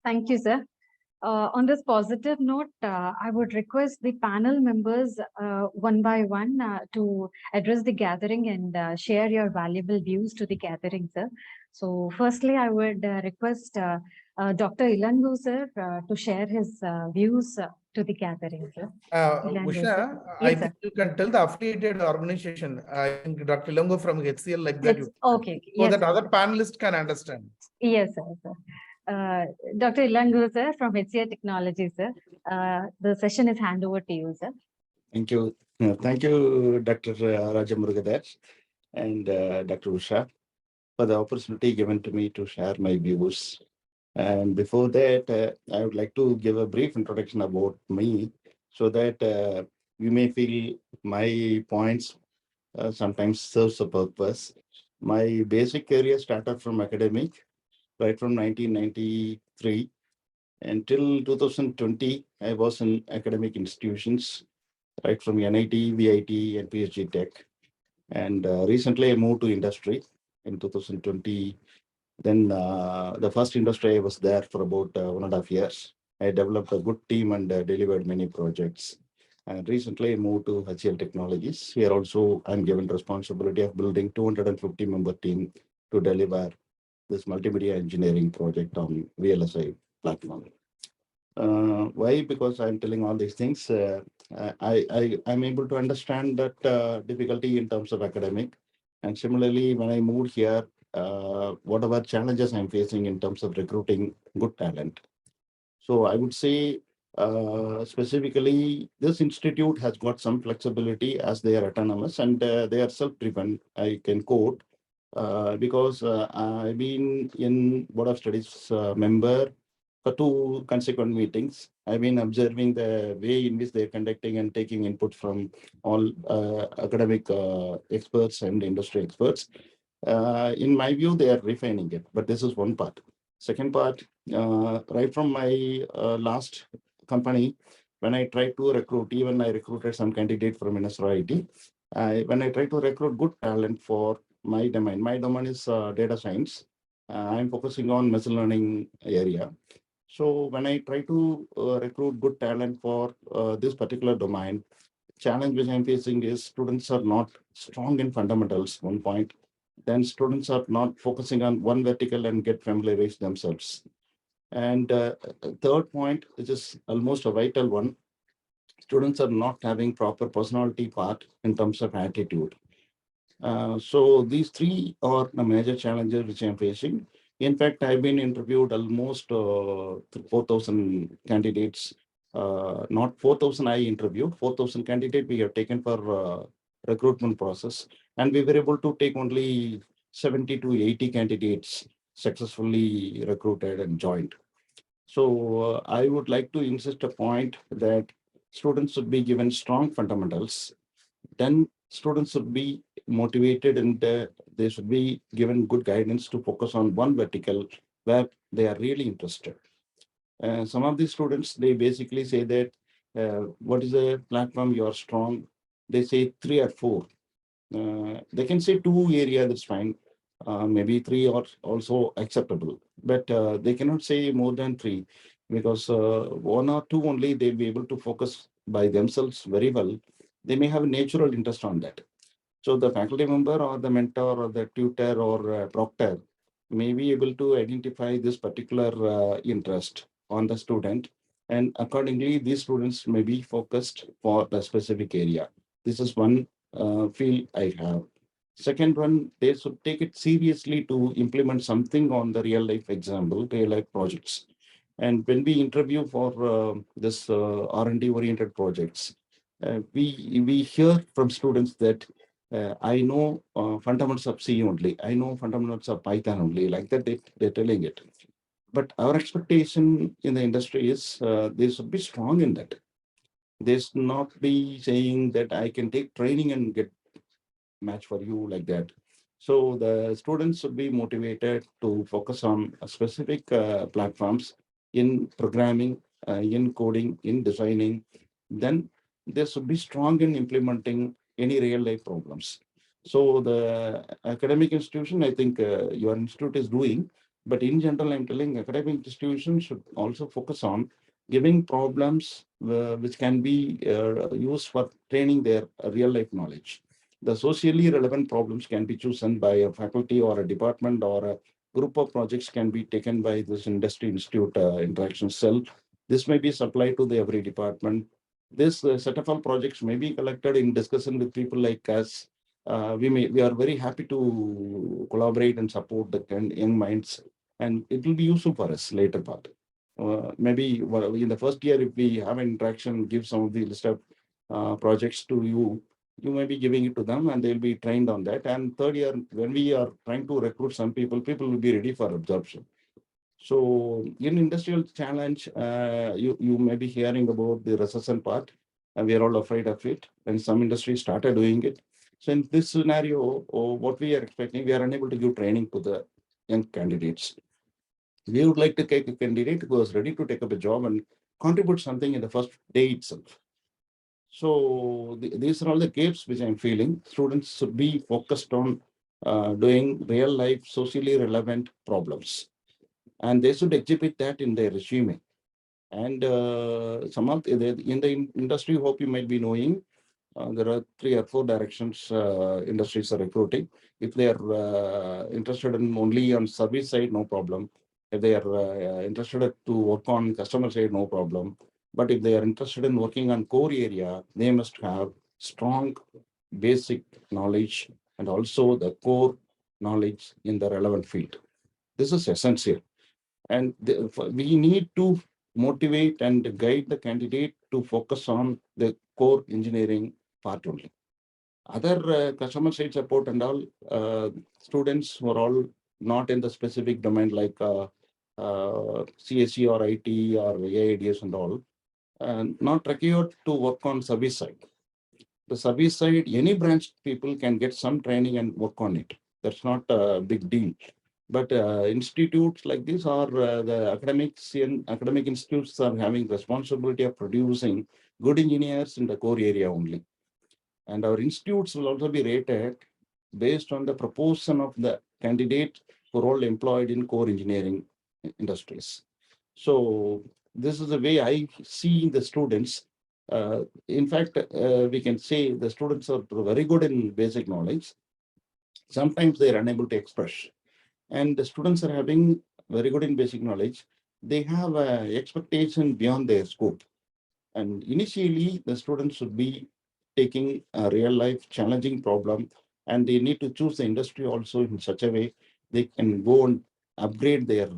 Thank you, sir. On this positive note, I would request the panel members one by one to address the gathering and share your valuable views to the gathering, sir. So firstly, I would request Dr. Ilangu, sir, to share his views to the gathering, sir. Ilangu, sir. Usha, I Yes, think sir. you can tell the affiliated organization. I think Dr. Longo from HCL like that. Yes, okay. So Yes, that sir. other panelists can understand. Yes, sir. Dr. Ilangu, sir, from HCI Technology, sir. The session is hand over to you, sir. Thank you. Thank you, Dr. Rajamurugadar and Dr. Usha, for the opportunity given to me to share my views. And before that, I would like to give a brief introduction about me so that you may feel my points sometimes serves a purpose. My basic career started from academic, right from 1993 until 2020. I was in academic institutions, right from NIT, VIT, and PhD Tech. And recently I moved to industry in 2020. Then the first industry I was there for about 1.5 years. I developed a good team and delivered many projects. And recently I moved to HCL Technologies. Here also I'm given responsibility of building 250-member team to deliver this multimedia engineering project on VLSI platform. Why? Because I'm telling all these things. I'm able to understand that difficulty in terms of academic, and similarly, when I moved here, whatever challenges I'm facing in terms of recruiting good talent. So I would say specifically, this institute has got some flexibility as they are autonomous and they are self-driven. I can quote because I've been in Board of Studies member for 2 consequent meetings. I've been observing the way in which they're conducting and taking input from all academic experts and industry experts. In my view, they are refining it, but this is one part. Second part, right from my last company, when I tried to recruit, even I recruited some candidate from Ministry IT. When I try to recruit good talent for my domain is data science. I'm focusing on machine learning area. So when I try to recruit good talent for this particular domain, challenge which I'm facing is students are not strong in fundamentals, one point. Then students are not focusing on one vertical and get familiarized themselves. And third point, which is almost a vital one, students are not having proper personality part in terms of attitude. So these three are the major challenges which I'm facing. In fact, I've been interviewed almost 4,000 candidates. Not 4,000 I interviewed, 4,000 candidates we have taken for recruitment process. And we were able to take only 70 to 80 candidates successfully recruited and joined. So I would like to insist a point that students should be given strong fundamentals. Then students should be motivated and they should be given good guidance to focus on one vertical where they are really interested. Some of these students, they basically say that, what is a platform you are strong? They say 3 or 4. They can say 2 area, that's fine. Maybe 3 are also acceptable, but they cannot say more than 3 because 1 or 2 only they'll be able to focus by themselves very well. They may have a natural interest on that. So the faculty member or the mentor or the tutor or proctor may be able to identify this particular interest on the student, and accordingly, these students may be focused for a specific area. This is one feel I have. Second one, they should take it seriously to implement something on the real life example, real life projects. And when we interview for this R&D oriented projects, we hear from students that I know fundamentals of C only. I know fundamentals of Python only. Like that, they're telling it. But our expectation in the industry is they should be strong in that. They should not be saying that I can take training and get match for you like that. So the students should be motivated to focus on specific platforms in programming, in coding, in designing. Then they should be strong in implementing any real life problems. So the academic institution, I think your institute is doing, But in general, I'm telling academic institutions should also focus on giving problems which can be used for training their real life knowledge. The socially relevant problems can be chosen by a faculty or a department, or a group of projects can be taken by this industry institute interaction cell. This may be supplied to the every department. This set of all projects may be collected in discussion with people like us. We are very happy to collaborate and support the young minds, and it will be useful for us later part. Maybe in the first year, if we have an interaction, give some of the list of projects to you, you may be giving it to them and they'll be trained on that. And third year, when we are trying to recruit some people, people will be ready for absorption. So in industrial challenge, you may be hearing about the recession part, and we are all afraid of it. And some industries started doing it. So in this scenario, what we are expecting, we are unable to give training to the young candidates. We would like to take a candidate who is ready to take up a job and contribute something in the first day itself. So these are all the gaps which I'm feeling. Students should be focused on doing real life, socially relevant problems, and they should exhibit that in their resume. And some of in the industry, hope you might be knowing, there are 3 or 4 directions industries are recruiting. If they are interested in only on service side, no problem. If they are interested to work on customer side, no problem. But if they are interested in working on core area, they must have strong basic knowledge and also the core knowledge in the relevant field. This is essential. And we need to motivate and guide the candidate to focus on the core engineering part only. Other customer side support and all, students who are all not in the specific domain like CSE or IT or AIDS and all, not required to work on service side. The service side, any branch people can get some training and work on it. That's not a big deal. But institutes like this, or the academic institutes, are having responsibility of producing good engineers in the core area only. And our institutes will also be rated based on the proportion of the candidate who are all employed in core engineering industries. So this is the way I see the students. In fact, we can say the students are very good in basic knowledge. Sometimes they are unable to express, and the students are having very good in basic knowledge. They have expectation beyond their scope. And initially, the students should be taking a real life challenging problem, and they need to choose the industry also in such a way they can go and upgrade their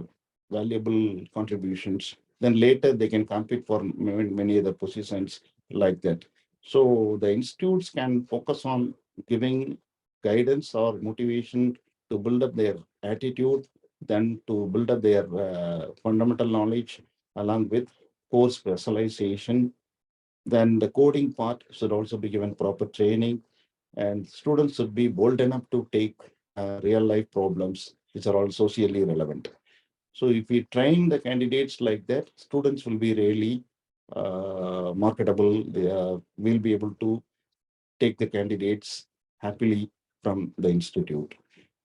valuable contributions. Then later they can compete for many other positions like that. So the institutes can focus on giving guidance or motivation to build up their attitude, then to build up their fundamental knowledge along with core specialization. Then the coding part should also be given proper training, and students should be bold enough to take real life problems which are all socially relevant. So if we train the candidates like that, students will be really marketable. They will be able to take the candidates happily from the institute.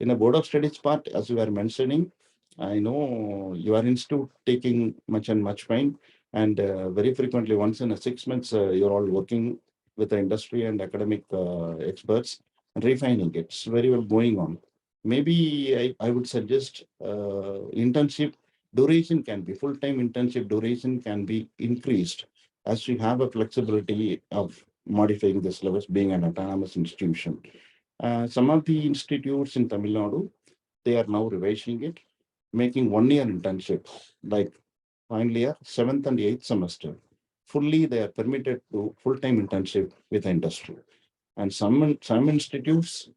In the board of studies part, as you were mentioning, I know your institute taking much and much time, and very frequently, once in a 6 months, you're all working with the industry and academic experts and refining it. It's very well going on. Maybe I would suggest internship duration can be full-time internship duration can be increased as we have a flexibility of modifying the syllabus being an autonomous institution. Some of the institutes in Tamil Nadu, they are now revising it, making 1 year internship, like final year, 7th and 8th semester. Fully, they are permitted to full-time internship with the industry. And some institutes,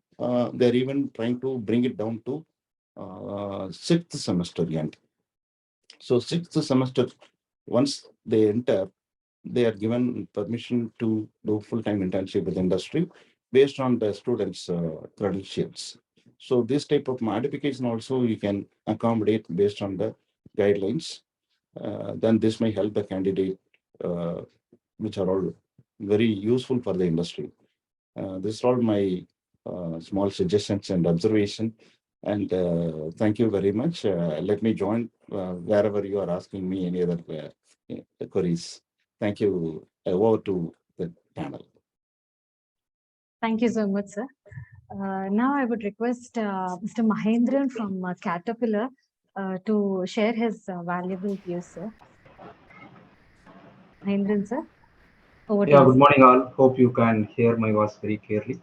they're even trying to bring it down to 6th semester end. So 6th semester, once they enter, they are given permission to do full-time internship with industry based on the students' credentials. So this type of modification also you can accommodate based on the guidelines. Then this may help the candidate, which are all very useful for the industry. This is all my small suggestions and observation. And thank you very much. Let me join wherever you are asking me any other queries. Thank you. Over to the panel. Thank you so much, sir. Now I would request Mr. Mahendran from Caterpillar to share his valuable views, sir. Mahendran, sir. Over to Yeah, you, good sir. morning all. Hope you can hear my voice very clearly.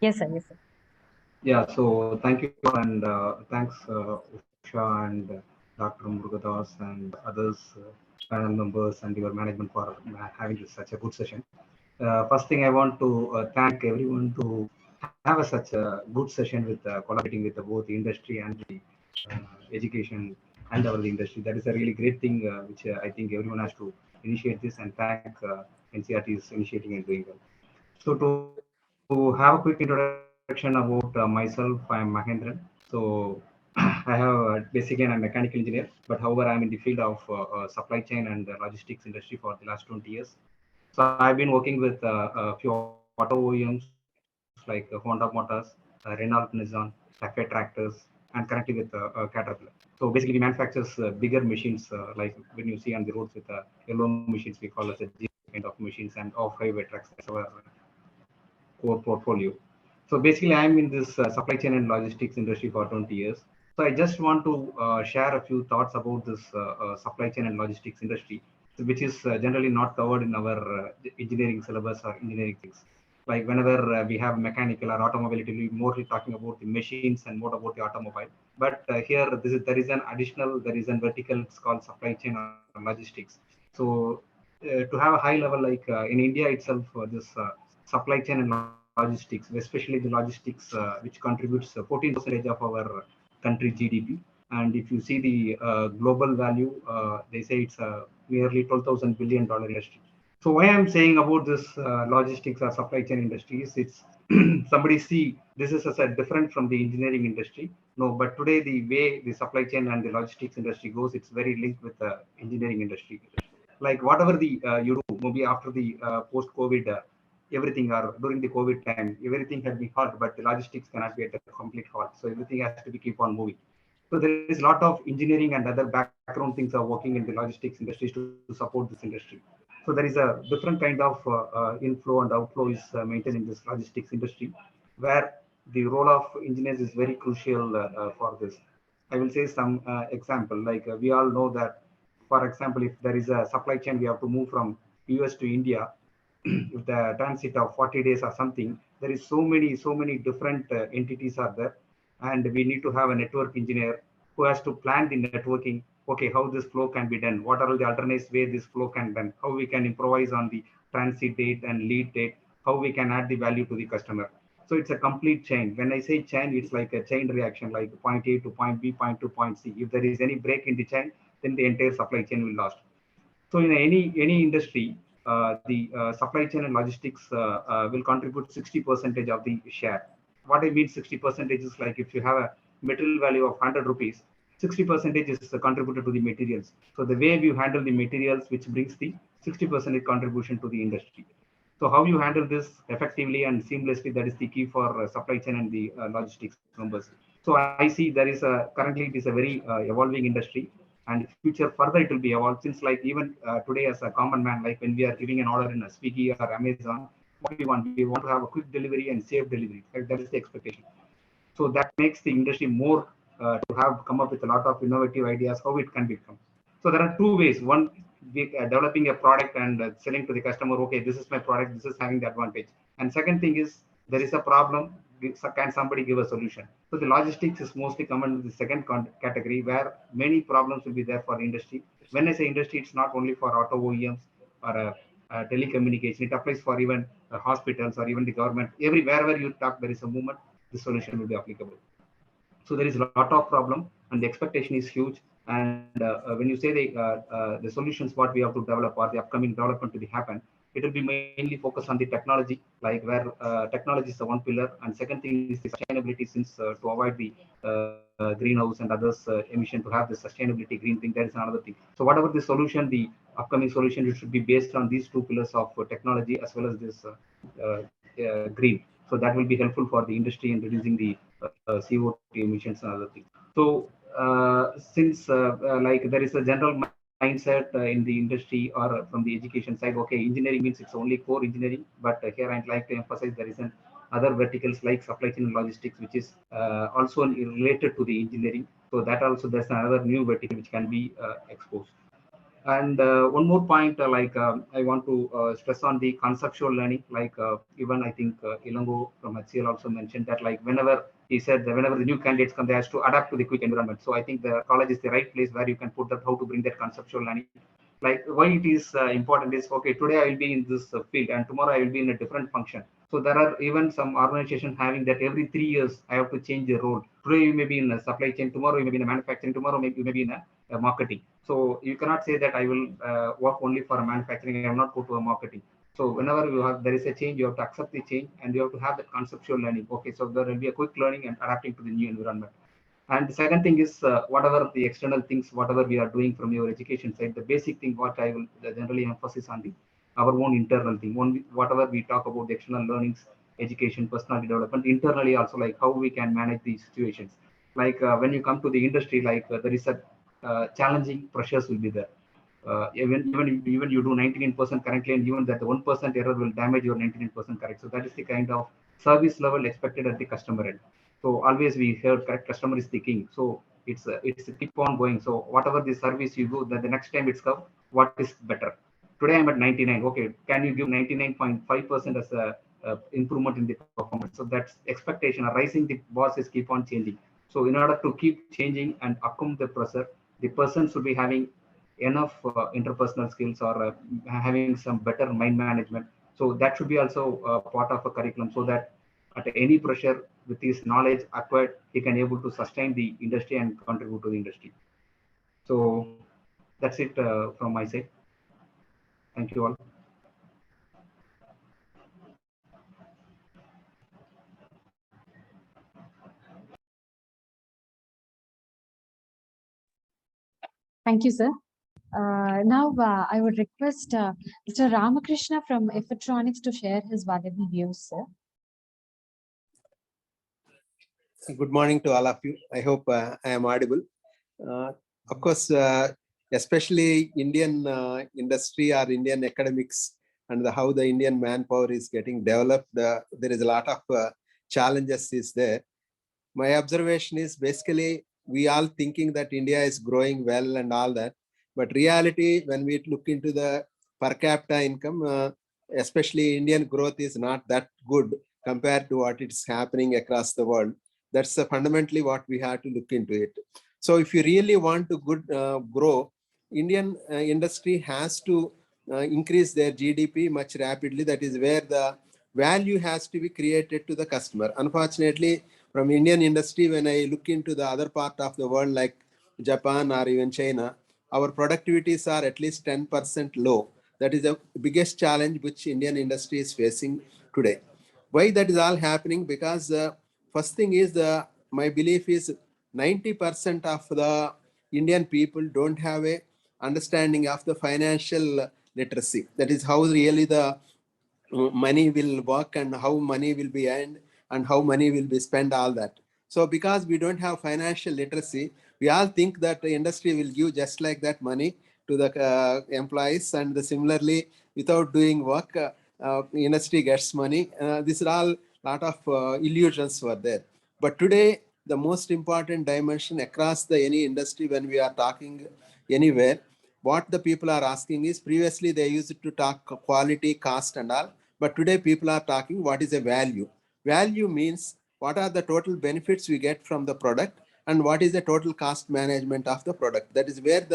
Yes, sir. Yes, sir. Yeah, so thank you and thanks Usha and Dr. Murugadas and others, panel members and your management for having such a good session. First thing I want to thank everyone to have such a good session with collaborating with both the industry and the education and our industry. That is a really great thing which I think everyone has to initiate this and thank NCRT is initiating and doing well. So to have a quick introduction about myself, I am Mahendran. So I have basically I'm a mechanical engineer, but however I'm in the field of supply chain and logistics industry for the last 20 years. So I've been working with a few auto OEMs like Honda Motors, Renault Nissan, Rafael Tractors, and currently with Caterpillar. So basically we manufactures bigger machines like when you see on the roads with yellow machines we call as a Jeep kind of machines and off-highway trucks. That's our core portfolio. So basically, I'm in this supply chain and logistics industry for 20 years. So I just want to share a few thoughts about this supply chain and logistics industry, which is generally not covered in our engineering syllabus or engineering things. Like whenever we have mechanical or automobile, it will be mostly talking about the machines and more about the automobile. But here, there is an additional, there is a vertical, it's called supply chain or logistics. So to have a high level, like in India itself, this supply chain and logistics, especially the logistics, which contributes 14% of our country GDP. And if you see the global value, they say it's nearly $12,000 billion industry. So why I'm saying about this logistics or supply chain industries, it's somebody see this is as a different from the engineering industry. No, but today the way the supply chain and the logistics industry goes, it's very linked with the engineering industry. Like whatever the you do, maybe after the post-COVID, everything or during the COVID time, everything had been halt, but the logistics cannot be at a complete halt. So everything has to be keep on moving. So there is a lot of engineering and other background things are working in the logistics industries to support this industry. So there is a different kind of inflow and outflow is maintained in this logistics industry, where the role of engineers is very crucial for this. I will say some example, like we all know that, for example, if there is a supply chain, we have to move from US to India, if the transit of 40 days or something, there is so many different entities are there, and we need to have a network engineer who has to plan the networking. Okay, how this flow can be done, what are the alternative way this flow can be done, how we can improvise on the transit date and lead date, how we can add the value to the customer. So it's a complete chain. When I say chain, it's like a chain reaction, like point A to point B, point to point C. If there is any break in the chain, then the entire supply chain will lost. So in any industry, the supply chain and logistics will contribute 60% of the share. What I mean 60% is like if you have a material value of 100 rupees, 60% is contributed to the materials. So the way you handle the materials, which brings the 60% contribution to the industry. So how you handle this effectively and seamlessly, that is the key for supply chain and the logistics numbers. So I see there is currently it is a very evolving industry, and future further it will be evolved, since like even today as a common man, like when we are giving an order in a Swiggy or Amazon, what we want to have a quick delivery and safe delivery. That is the expectation. So that makes the industry more to have come up with a lot of innovative ideas how it can become. So there are two ways. One, developing a product and selling to the customer, okay, this is my product, this is having the advantage. And second thing is, there is a problem, can somebody give a solution? So the logistics is mostly come under the second category, where many problems will be there for the industry. When I say industry, it's not only for auto OEMs or telecommunication, it applies for even hospitals or even the government. Wherever you talk, there is a movement, the solution will be applicable. So there is a lot of problem, and the expectation is huge. And when you say the solutions what we have to develop or the upcoming development to be happen, it will be mainly focused on the technology, like where technology is the one pillar, and second thing is the sustainability, since to avoid the greenhouse and others emission, to have the sustainability green thing, that is another thing. So whatever the solution, the upcoming solution, it should be based on these two pillars of technology as well as this green. So So that will be helpful for the industry in reducing the CO2 emissions and other things. So since like there is a general mindset in the industry or from the education side, okay, engineering means it's only core engineering, but here I'd like to emphasize there is an other verticals like supply chain and logistics, which is also related to the engineering. So that also there's another new vertical which can be exposed. And one more point, I want to stress on the conceptual learning. Like even I think Ilango from HCL also mentioned that, like whenever he said that whenever the new candidates come, they have to adapt to the quick environment. So I think the college is the right place where you can put that, how to bring that conceptual learning. Like why it is important is, okay, today I will be in this field and tomorrow I will be in a different function. So there are even some organizations having that every 3 years I have to change the role. Today you may be in a supply chain, tomorrow you may be in a manufacturing, tomorrow maybe you may be in a marketing. So you cannot say that I will work only for a manufacturing, I will not go to a marketing. So whenever you have, there is a change, you have to accept the change and you have to have that conceptual learning. Okay, so there will be a quick learning and adapting to the new environment. And the second thing is whatever the external things, whatever we are doing from your education side, the basic thing what I will generally emphasize on the our own internal thing. Whatever we talk about the external learnings, education, personality development, internally also, like how we can manage these situations. Like when you come to the industry, like there is a challenging pressures will be there. Even you do 99% correctly, and even that 1% error will damage your 99% correct. So that is the kind of service level expected at the customer end. So always we heard correct customer is the king. So it's keep on going. So whatever the service you do, that the next time it's come, what is better? Today I'm at 99. Okay, can you give 99.5% as a improvement in the performance? So that's expectation. Rising the bosses keep on changing. So in order to keep changing and accomplish the pressure, the person should be having enough interpersonal skills or having some better mind management. So that should be also part of a curriculum, so that at any pressure, with his knowledge acquired, he can able to sustain the industry and contribute to the industry. So that's it from my side. Thank you all. Thank you, sir. Now, I would request Mr. Ramakrishna from Effortronics to share his valuable views, sir. Good morning to all of you. I hope I am audible. Of course, especially Indian industry or Indian academics and how the Indian manpower is getting developed, there is a lot of challenges is there. My observation is basically we all thinking that India is growing well and all that, but reality, when we look into the per capita income, especially Indian growth is not that good compared to what is happening across the world. That's fundamentally what we have to look into it. So if you really want to grow, Indian industry has to increase their GDP much rapidly. That is where the value has to be created to the customer. Unfortunately, from Indian industry, when I look into the other part of the world like Japan or even China, our productivities are at least 10% low. That is the biggest challenge which Indian industry is facing today. Why that is all happening? Because first thing is, my belief is 90% of the Indian people don't have a understanding of the financial literacy. That is how really the money will work and how money will be earned and how money will be spent, all that. So because we don't have financial literacy, we all think that the industry will give just like that money to the employees, and similarly, without doing work, industry gets money. These are all lot of illusions were there. But today, the most important dimension across the any industry when we are talking anywhere, what the people are asking is, previously they used to talk quality, cost and all, but today people are talking what is a value. Value means what are the total benefits we get from the product and what is the total cost management of the product. That is where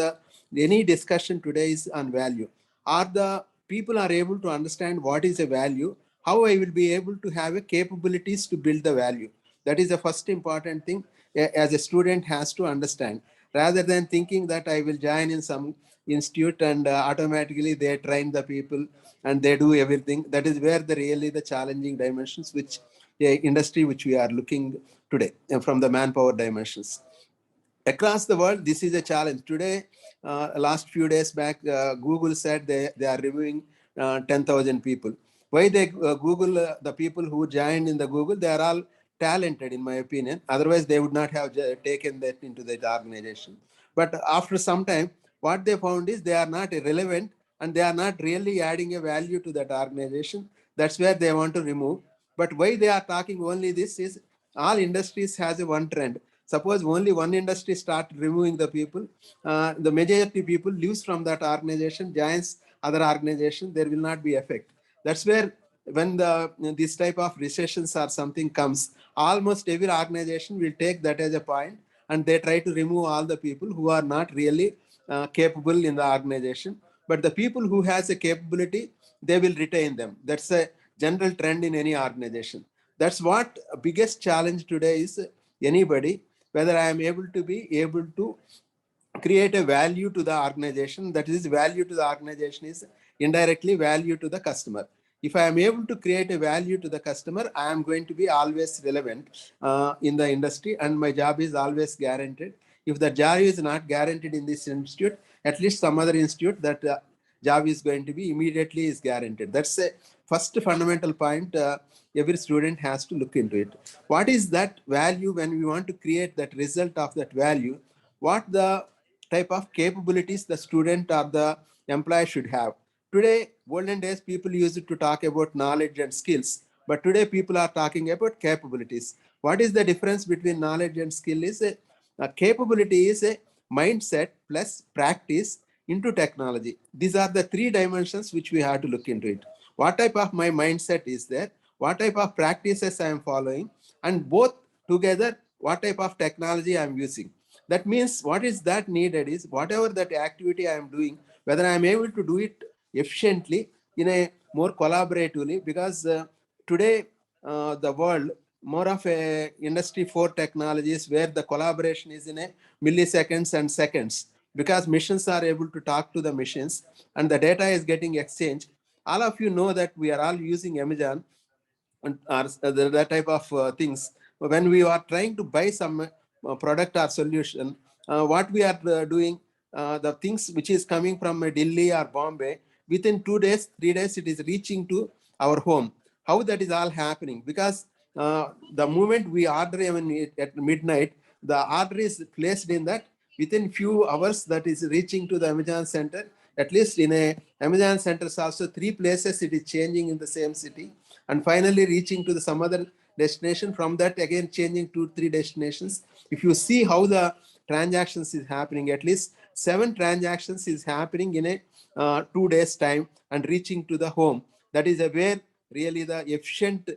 any discussion today is on value. Are the people are able to understand what is a value, how I will be able to have a capabilities to build the value. That is the first important thing as a student has to understand, rather than thinking that I will join in some institute and automatically they train the people and they do everything. That is where really the challenging dimensions which industry which we are looking today from the manpower dimensions. Across the world, this is a challenge. Today, last few days back, Google said they are reviewing 10,000 people. Why they Google, the people who joined in the Google, they are all talented in my opinion. Otherwise, they would not have taken that into that organization. But after some time, what they found is they are not relevant and they are not really adding a value to that organization. That's where they want to remove. But why they are talking only this is all industries has a one trend. Suppose only one industry start removing the people, the majority people leaves from that organization, joins other organization, there will not be effect. That's where when this type of recessions or something comes, almost every organization will take that as a point and they try to remove all the people who are not really capable in the organization. But the people who has a capability, they will retain them. That's a general trend in any organization. That's what biggest challenge today is. Anybody, whether I am able to create a value to the organization, that is value to the organization is indirectly value to the customer. If I am able to create a value to the customer, I am going to be always relevant in the industry and my job is always guaranteed. If the job is not guaranteed in this institute, at least some other institute, that job is going to be immediately is guaranteed. That's a first fundamental point every student has to look into it. What is that value when we want to create that result of that value? What the type of capabilities the student or the employee should have? Today, olden days, people used to talk about knowledge and skills, but today people are talking about capabilities. What is the difference between knowledge and skill? Is a capability is a mindset plus practice into technology. These are the three dimensions which we have to look into it. What type of my mindset is there? What type of practices I am following? And both together, what type of technology I am using? That means what is that needed is whatever that activity I am doing, whether I am able to do it efficiently in a more collaboratively, because today the world more of a industry 4 technologies where the collaboration is in a milliseconds and seconds, because machines are able to talk to the machines and the data is getting exchanged. All of you know that we are all using Amazon and that type of things. When we are trying to buy some product or solution, what we are doing, the things which is coming from Delhi or Bombay, within 2 days, 3 days, it is reaching to our home. How that is all happening? Because the moment we order even at midnight, the order is placed in that within few hours that is reaching to the Amazon center. At least in a Amazon centers also 3 places it is changing in the same city and finally reaching to some other destination. From that again changing 2-3 destinations. If you see how the transactions is happening, at least 7 transactions is happening in a 2 days time and reaching to the home. That is where really the efficient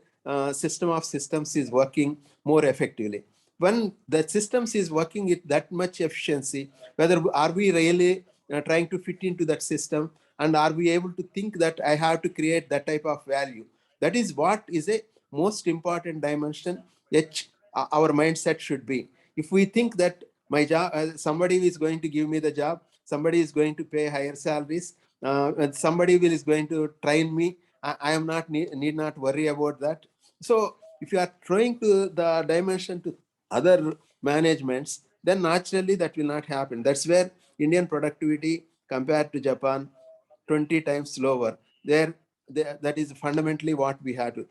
system of systems is working more effectively. When the systems is working with that much efficiency, whether are we really trying to fit into that system, and are we able to think that I have to create that type of value? That is what is a most important dimension which our mindset should be. If we think that my job, somebody is going to give me the job, somebody is going to pay higher salaries, and somebody is going to train me, I am not need not worry about that. So if you are trying to the dimension to other managements, then naturally that will not happen. That's where Indian productivity compared to Japan 20 times lower. That is fundamentally what we have to.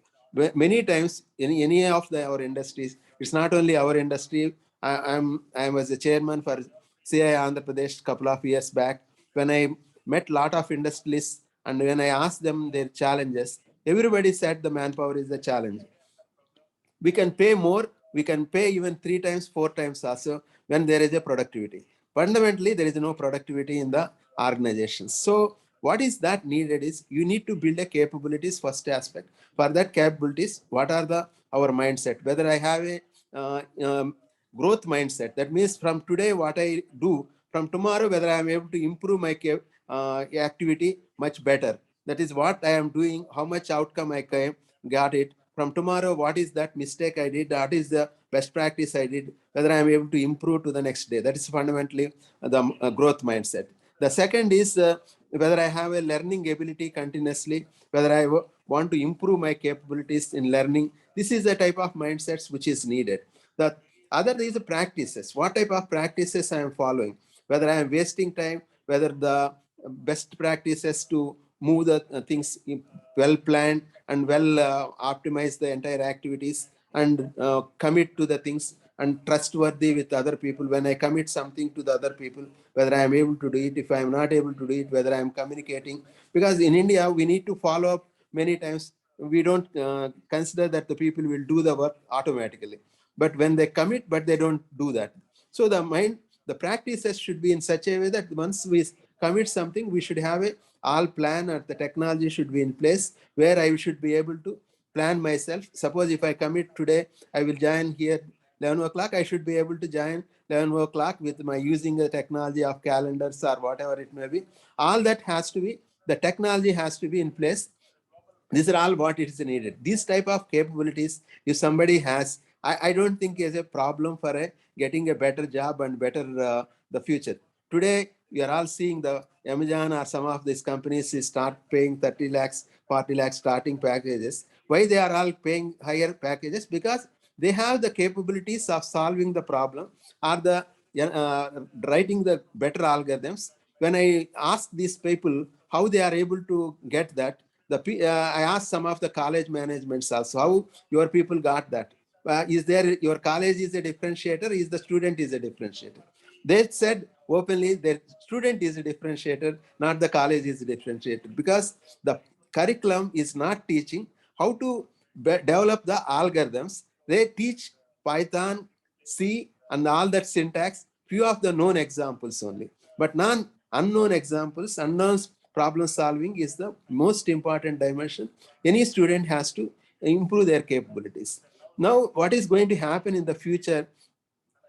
Many times in any of our industries, it's not only our industry. I was a chairman for CI Andhra Pradesh a couple of years back. When I met a lot of industrialists and when I asked them their challenges, everybody said the manpower is the challenge. We can pay more, we can pay even 3 times, 4 times also when there is a productivity. Fundamentally, there is no productivity in the organization. So what is that needed is you need to build a capabilities first aspect. For that capabilities, what are our mindset? Whether I have a growth mindset, that means from today what I do, from tomorrow whether I am able to improve my activity much better. That is what I am doing, how much outcome I got it. From tomorrow, what is that mistake I did? That is the best practice I did, whether I am able to improve to the next day. That is fundamentally the growth mindset. The second is whether I have a learning ability continuously, whether I want to improve my capabilities in learning. This is the type of mindsets which is needed. The other is the practices. What type of practices I am following, whether I am wasting time, whether the best practices to move the things well planned and well optimize the entire activities and commit to the things and trustworthy with other people. When I commit something to the other people, whether I am able to do it, if I am not able to do it, whether I am communicating, because in India, we need to follow up many times. We don't consider that the people will do the work automatically, but when they commit, but they don't do that. So the practices should be in such a way that once we commit something, we should have a all plan, or the technology should be in place where I should be able to plan myself. Suppose if I commit today, I will join here 11 o'clock, I should be able to join 11 o'clock with my using the technology of calendars or whatever it may be. All that has to be, the technology has to be in place. These are all what is needed. These type of capabilities, if somebody has, I don't think is a problem for getting a better job and better the future. Today, we are all seeing the Amazon or some of these companies start paying 30 lakhs, 40 lakhs starting packages. Why they are all paying higher packages? Because they have the capabilities of solving the problem or the writing the better algorithms. When I ask these people how they are able to get that, I asked some of the college managements also, how your people got that? Is there, your college is a differentiator, is the student is a differentiator? They said openly that student is a differentiator, not the college is a differentiator, because the curriculum is not teaching how to develop the algorithms. They teach Python, C, and all that syntax, few of the known examples only, but unknown examples, unknown problem solving is the most important dimension. Any student has to improve their capabilities. Now, what is going to happen in the future?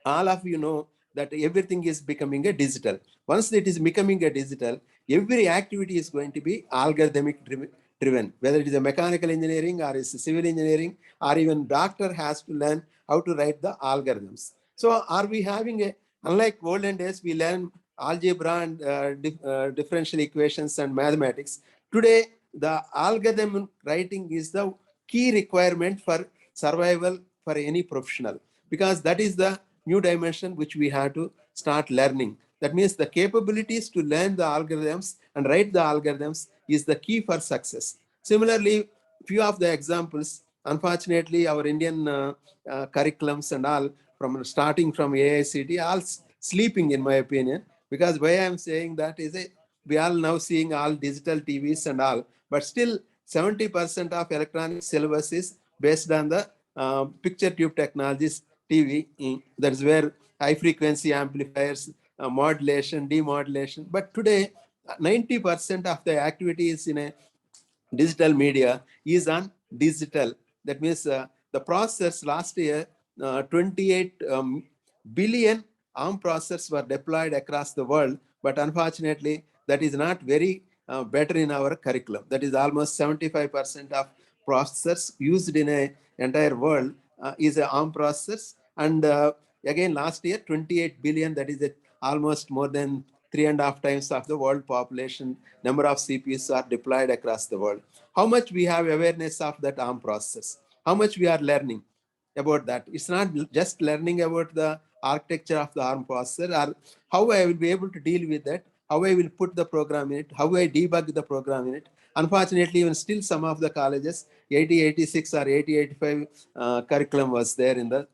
All of you know that everything is becoming a digital. Once it is becoming a digital, every activity is going to be algorithmic driven, whether it is a mechanical engineering or is a civil engineering, or even doctor has to learn how to write the algorithms. So are we having a, unlike olden days, we learn algebra and differential equations and mathematics. Today, the algorithm writing is the key requirement for survival for any professional, because that is the new dimension which we have to start learning. That means the capabilities to learn the algorithms and write the algorithms is the key for success. Similarly, few of the examples, unfortunately, our Indian curriculums and all, from starting from AICT, all sleeping in my opinion, because why I'm saying that is we are now seeing all digital TVs and all, but still 70% of electronic syllabus is based on the picture tube technologies, TV. That's where high frequency amplifiers, modulation, demodulation. But today, 90% of the activities in a digital media is on digital. That means the processors last year, 28 billion ARM processors were deployed across the world, but unfortunately, that is not very better in our curriculum. That is almost 75% of processors used in a entire world is a ARM processors. And again, last year, 28 billion, that is almost more than 3.5 times of the world population, number of CPUs are deployed across the world. How much we have awareness of that ARM processors? How much we are learning about that? It's not just learning about the architecture of the ARM processor, or how I will be able to deal with that, how I will put the program in it, how I debug the program in it. Unfortunately, even still some of the colleges, 8086 or 8085 curriculum was there in the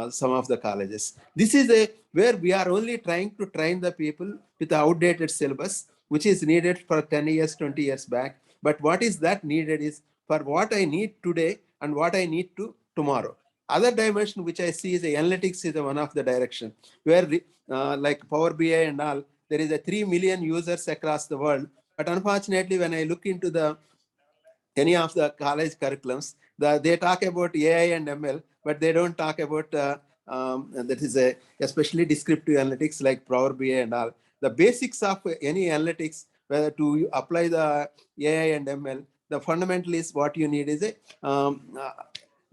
some of the colleges. This is where we are only trying to train the people with the outdated syllabus, which is needed for 10 years, 20 years back. But what is that needed is for what I need today and what I need to tomorrow. Other dimension which I see is the analytics is one of the direction where like Power BI and all, there is a 3 million users across the world. But unfortunately, when I look into the any of the college curriculums, they talk about AI and ML, but they don't talk about that is especially descriptive analytics like Power BI and all. The basics of any analytics, whether to apply the AI and ML, the fundamental is what you need is a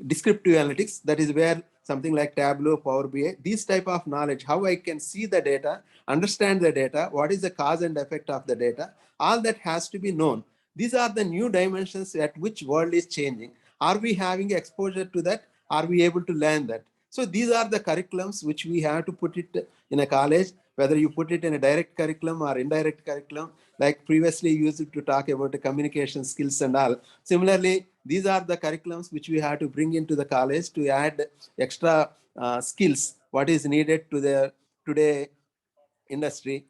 descriptive analytics. That is where something like Tableau, Power BI, these type of knowledge, how I can see the data, understand the data, what is the cause and effect of the data, all that has to be known. These are the new dimensions at which world is changing. Are we having exposure to that? Are we able to learn that? So these are the curriculums which we have to put it in a college. whether you put it in a direct curriculum or indirect curriculum, like previously used to talk about the communication skills and all. Similarly, these are the curriculums which we have to bring into the college to add extra skills, what is needed to the today industry.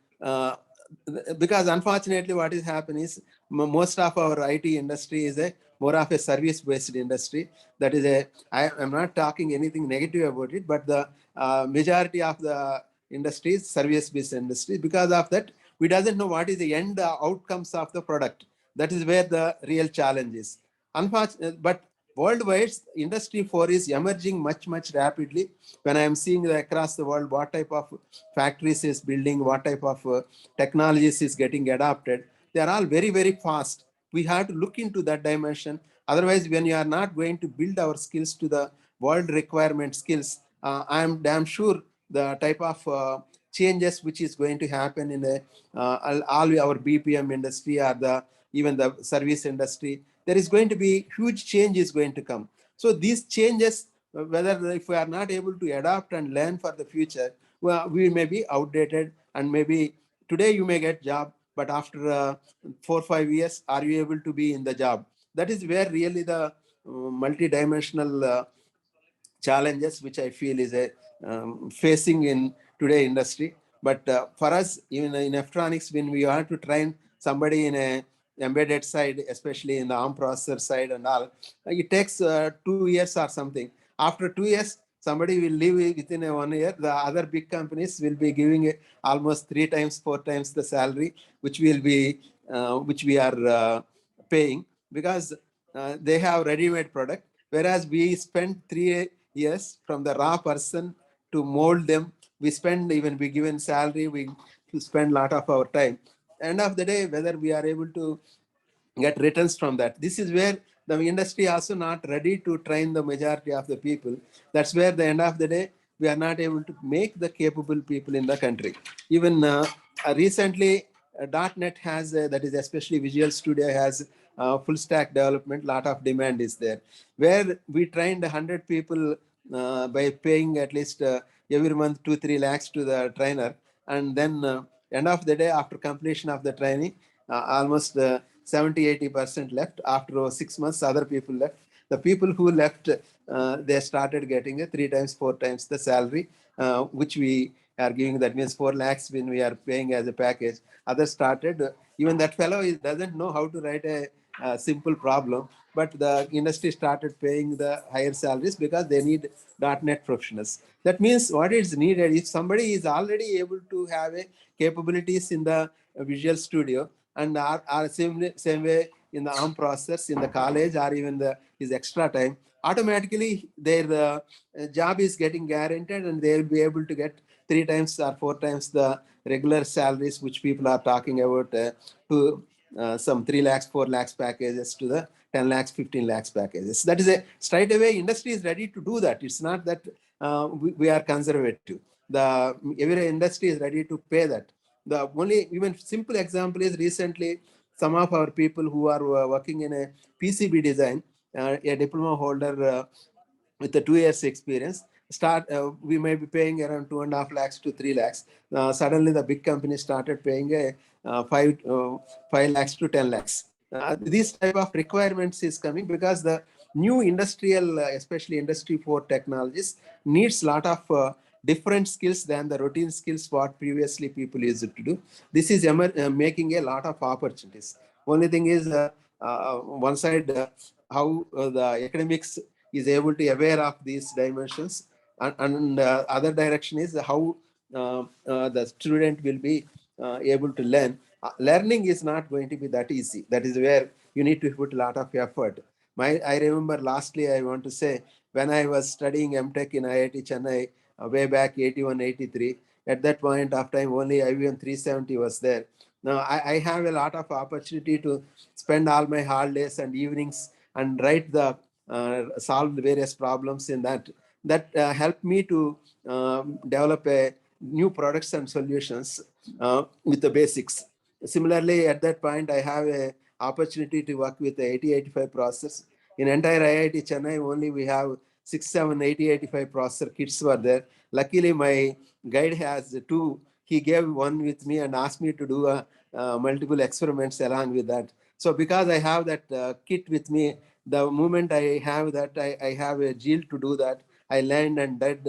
Because unfortunately what is happening is most of our IT industry is a more of a service based industry. That is I am not talking anything negative about it, but the majority of the industry is service based industry. Because of that, we doesn't know what is the end outcomes of the product. That is where the real challenge is. Unfortunately, but worldwide, Industry 4 is emerging much rapidly. When I am seeing across the world what type of factories is building, what type of technologies is getting adopted, they are all very fast. We have to look into that dimension. Otherwise, when you are not going to build our skills to the world requirement skills, I am damn sure the type of changes which is going to happen in all our BPM industry or even the service industry, there is going to be huge change is going to come. So these changes, whether if we are not able to adapt and learn for the future, well, we may be outdated, and maybe today you may get job, but after 4 or 5 years, are you able to be in the job? That is where really the multi-dimensional challenges which I feel is facing in today industry. But for us, even in electronics, when we have to train somebody in a embedded side, especially in the ARM processor side and all, it takes 2 years or something. After 2 years, somebody will leave within 1 year. The other big companies will be giving almost 3 times, 4 times the salary, which will be which we are paying, because they have ready-made product. Whereas we spend 3 years from the raw person to mold them. We spend, even we given salary, we spend a lot of our time. End of the day, whether we are able to get returns from that. This is where the industry also not ready to train the majority of the people. That's where the end of the day, we are not able to make the capable people in the country. Even recently, .NET has, that is especially Visual Studio has full stack development, lot of demand is there. Where we trained 100 people by paying at least every month 2-3 lakhs to the trainer. And then end of the day, after completion of the training, almost 70-80% left. After 6 months, other people left. The people who left, they started getting 3 times, 4 times the salary, which we are giving. That means 4 lakhs when we are paying as a package. Others started, even that fellow doesn't know how to write a simple problem, but the industry started paying the higher salaries because they need .NET professionals. That means what is needed, if somebody is already able to have a capabilities in the Visual Studio and are same way in the ARM process in the college or even his extra time, automatically their job is getting guaranteed and they will be able to get 3 times or 4 times the regular salaries which people are talking about to some 3 lakhs, 4 lakhs packages to the 10 lakhs, 15 lakhs packages. That is a straight away industry is ready to do that. It's not that we are conservative. Every industry is ready to pay that. The only even simple example is recently some of our people who are working in a PCB design, a diploma holder with a 2 years experience, we may be paying around 2.5 lakhs to 3 lakhs. Suddenly the big company started paying 5 lakhs to 10 lakhs. These type of requirements is coming because the new industrial, especially Industry 4 technologies, needs a lot of different skills than the routine skills what previously people used to do. This is making a lot of opportunities. Only thing is one side how the academics is able to aware of these dimensions, and other direction is how the student will be able to learn. Learning is not going to be that easy. That is where you need to put a lot of effort. I remember lastly, I want to say, when I was studying MTech in IIT Chennai way back 81, 83, at that point of time, only IBM 370 was there. Now I have a lot of opportunity to spend all my holidays and evenings and write the solve various problems in that. That helped me to develop a new products and solutions with the basics. Similarly, at that point, I have a opportunity to work with the 8085 process. In entire IIT Chennai, only we have 6, 7, 8085 processor kits were there. Luckily, my guide has 2 he gave one with me and asked me to do multiple experiments along with that. So because I have that kit with me, the moment I have that, I have a zeal to do that. I learned and did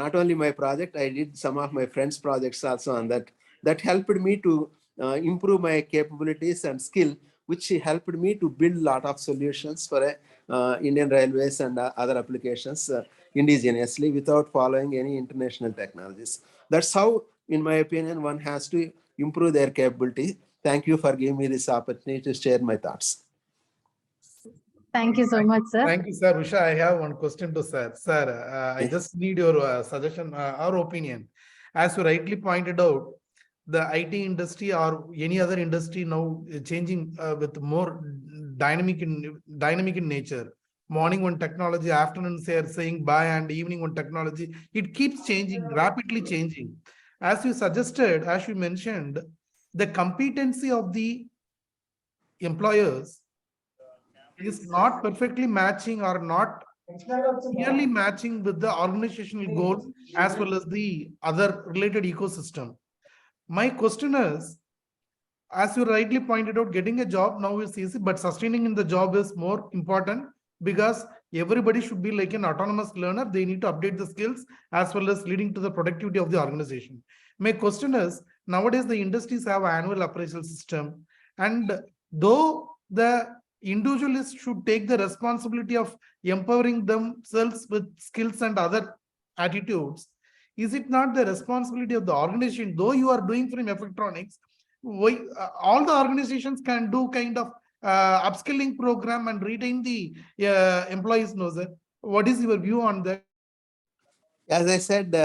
not only my project, I did some of my friends' projects also on that. That helped me to improve my capabilities and skill, which helped me to build a lot of solutions for Indian Railways and other applications indigenously without following any international technologies. That's how, in my opinion, one has to improve their capability. Thank you for giving me this opportunity to share my thoughts. Thank you so much, sir. Thank you, sir. Usha, I have one question to sir. Sir, I just need your suggestion or opinion. As you rightly pointed out, the IT industry or any other industry now changing with more dynamic in nature. Morning one technology, afternoon they are saying bye, and evening one technology. It keeps changing, rapidly changing. As you suggested, as you mentioned, the competency of the employers is not perfectly matching or not clearly matching with the organizational goal as well as the other related ecosystem. My question is, as you rightly pointed out, getting a job now is easy, but sustaining in the job is more important because everybody should be like an autonomous learner. They need to update the skills as well as leading to the productivity of the organization. My question is, nowadays the industries have annual appraisal system, and though the individualists should take the responsibility of empowering themselves with skills and other attitudes, is it not the responsibility of the organization, though you are doing from Effectronics, all the organizations can do kind of upskilling program and retain the employees, no, sir? What is your view on that? As I said,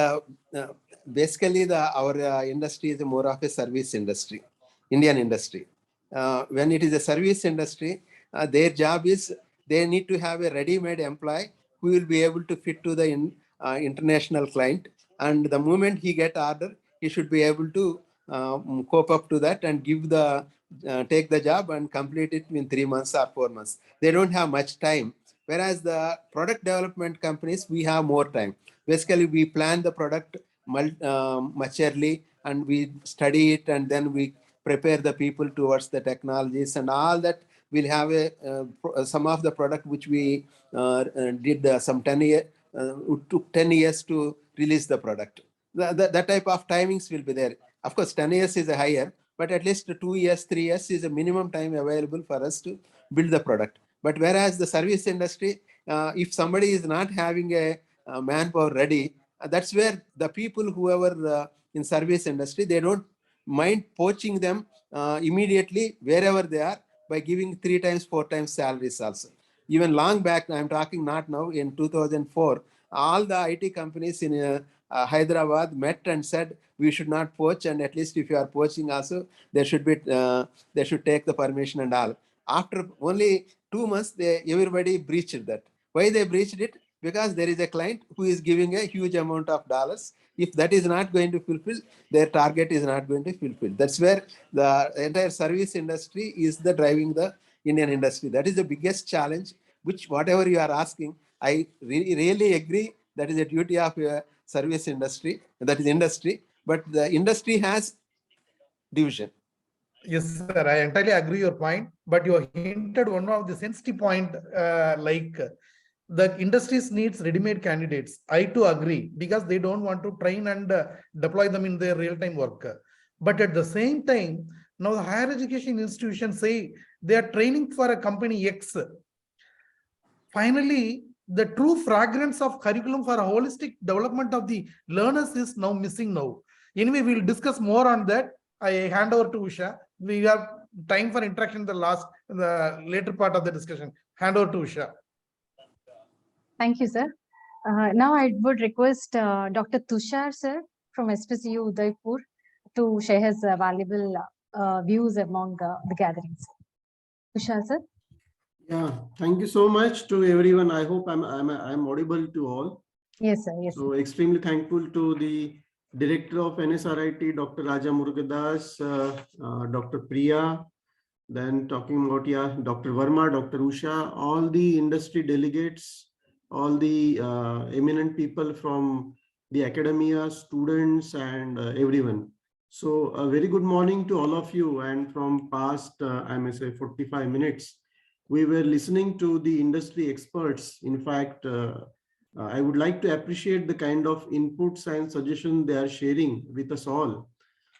basically our industry is more of a service industry, Indian industry. When it is a service industry, their job is they need to have a ready-made employee who will be able to fit to the international client. And the moment he get order, he should be able to cope up to that and give the take the job and complete it in 3 months or 4 months. They don't have much time. Whereas the product development companies, we have more time. Basically, we plan the product much early and we study it, and then we prepare the people towards the technologies and all that. We'll have some of the product which we did some 10 years, took 10 years to release the product. That type of timings will be there. Of course, 10 years is a higher, but at least 2 years, 3 years is a minimum time available for us to build the product. But whereas the service industry, if somebody is not having a manpower ready, that's where the people, whoever in service industry, they don't mind poaching them immediately wherever they are by giving 3 times, 4 times salaries also. Even long back, I'm talking not now, in 2004, all the IT companies in Hyderabad met and said, we should not poach, and at least if you are poaching also, there should be, they should take the permission and all. After only 2 months, everybody breached that. Why they breached it? Because there is a client who is giving a huge amount of dollars. If that is not going to fulfill, their target is not going to fulfill. That's where the entire service industry is the driving the Indian industry. That is the biggest challenge, which whatever you are asking, I really agree. That is a duty of a service industry. That is industry, but the industry has division. Yes, sir. I entirely agree your point, but you hinted one of the sensitive point, like the industries needs ready-made candidates. I too agree, because they don't want to train and deploy them in their real-time work. But at the same time, now the higher education institutions say they are training for a company X. Finally, the true fragrance of curriculum for a holistic development of the learners is now missing now. Anyway, we'll discuss more on that. I hand over to Usha. We have time for interaction in the later part of the discussion. Hand over to Usha. Thank you, sir. Now I would request Dr. Tushar, sir, from SPCU Udaipur, to share his valuable views among the gatherings. Tushar, sir. Yeah, thank you so much to everyone. I hope I'm audible to all. Yes, sir. Yes. So extremely thankful to the Director of NSRIT, Dr. Raja Murugadas, Dr. Priya, then talking about, yeah, Dr. Verma, Dr. Usha, all the industry delegates, all the eminent people from the academia, students, and everyone. So a very good morning to all of you. And from past, I may say 45 minutes, we were listening to the industry experts. In fact, I would like to appreciate the kind of inputs and suggestions they are sharing with us all.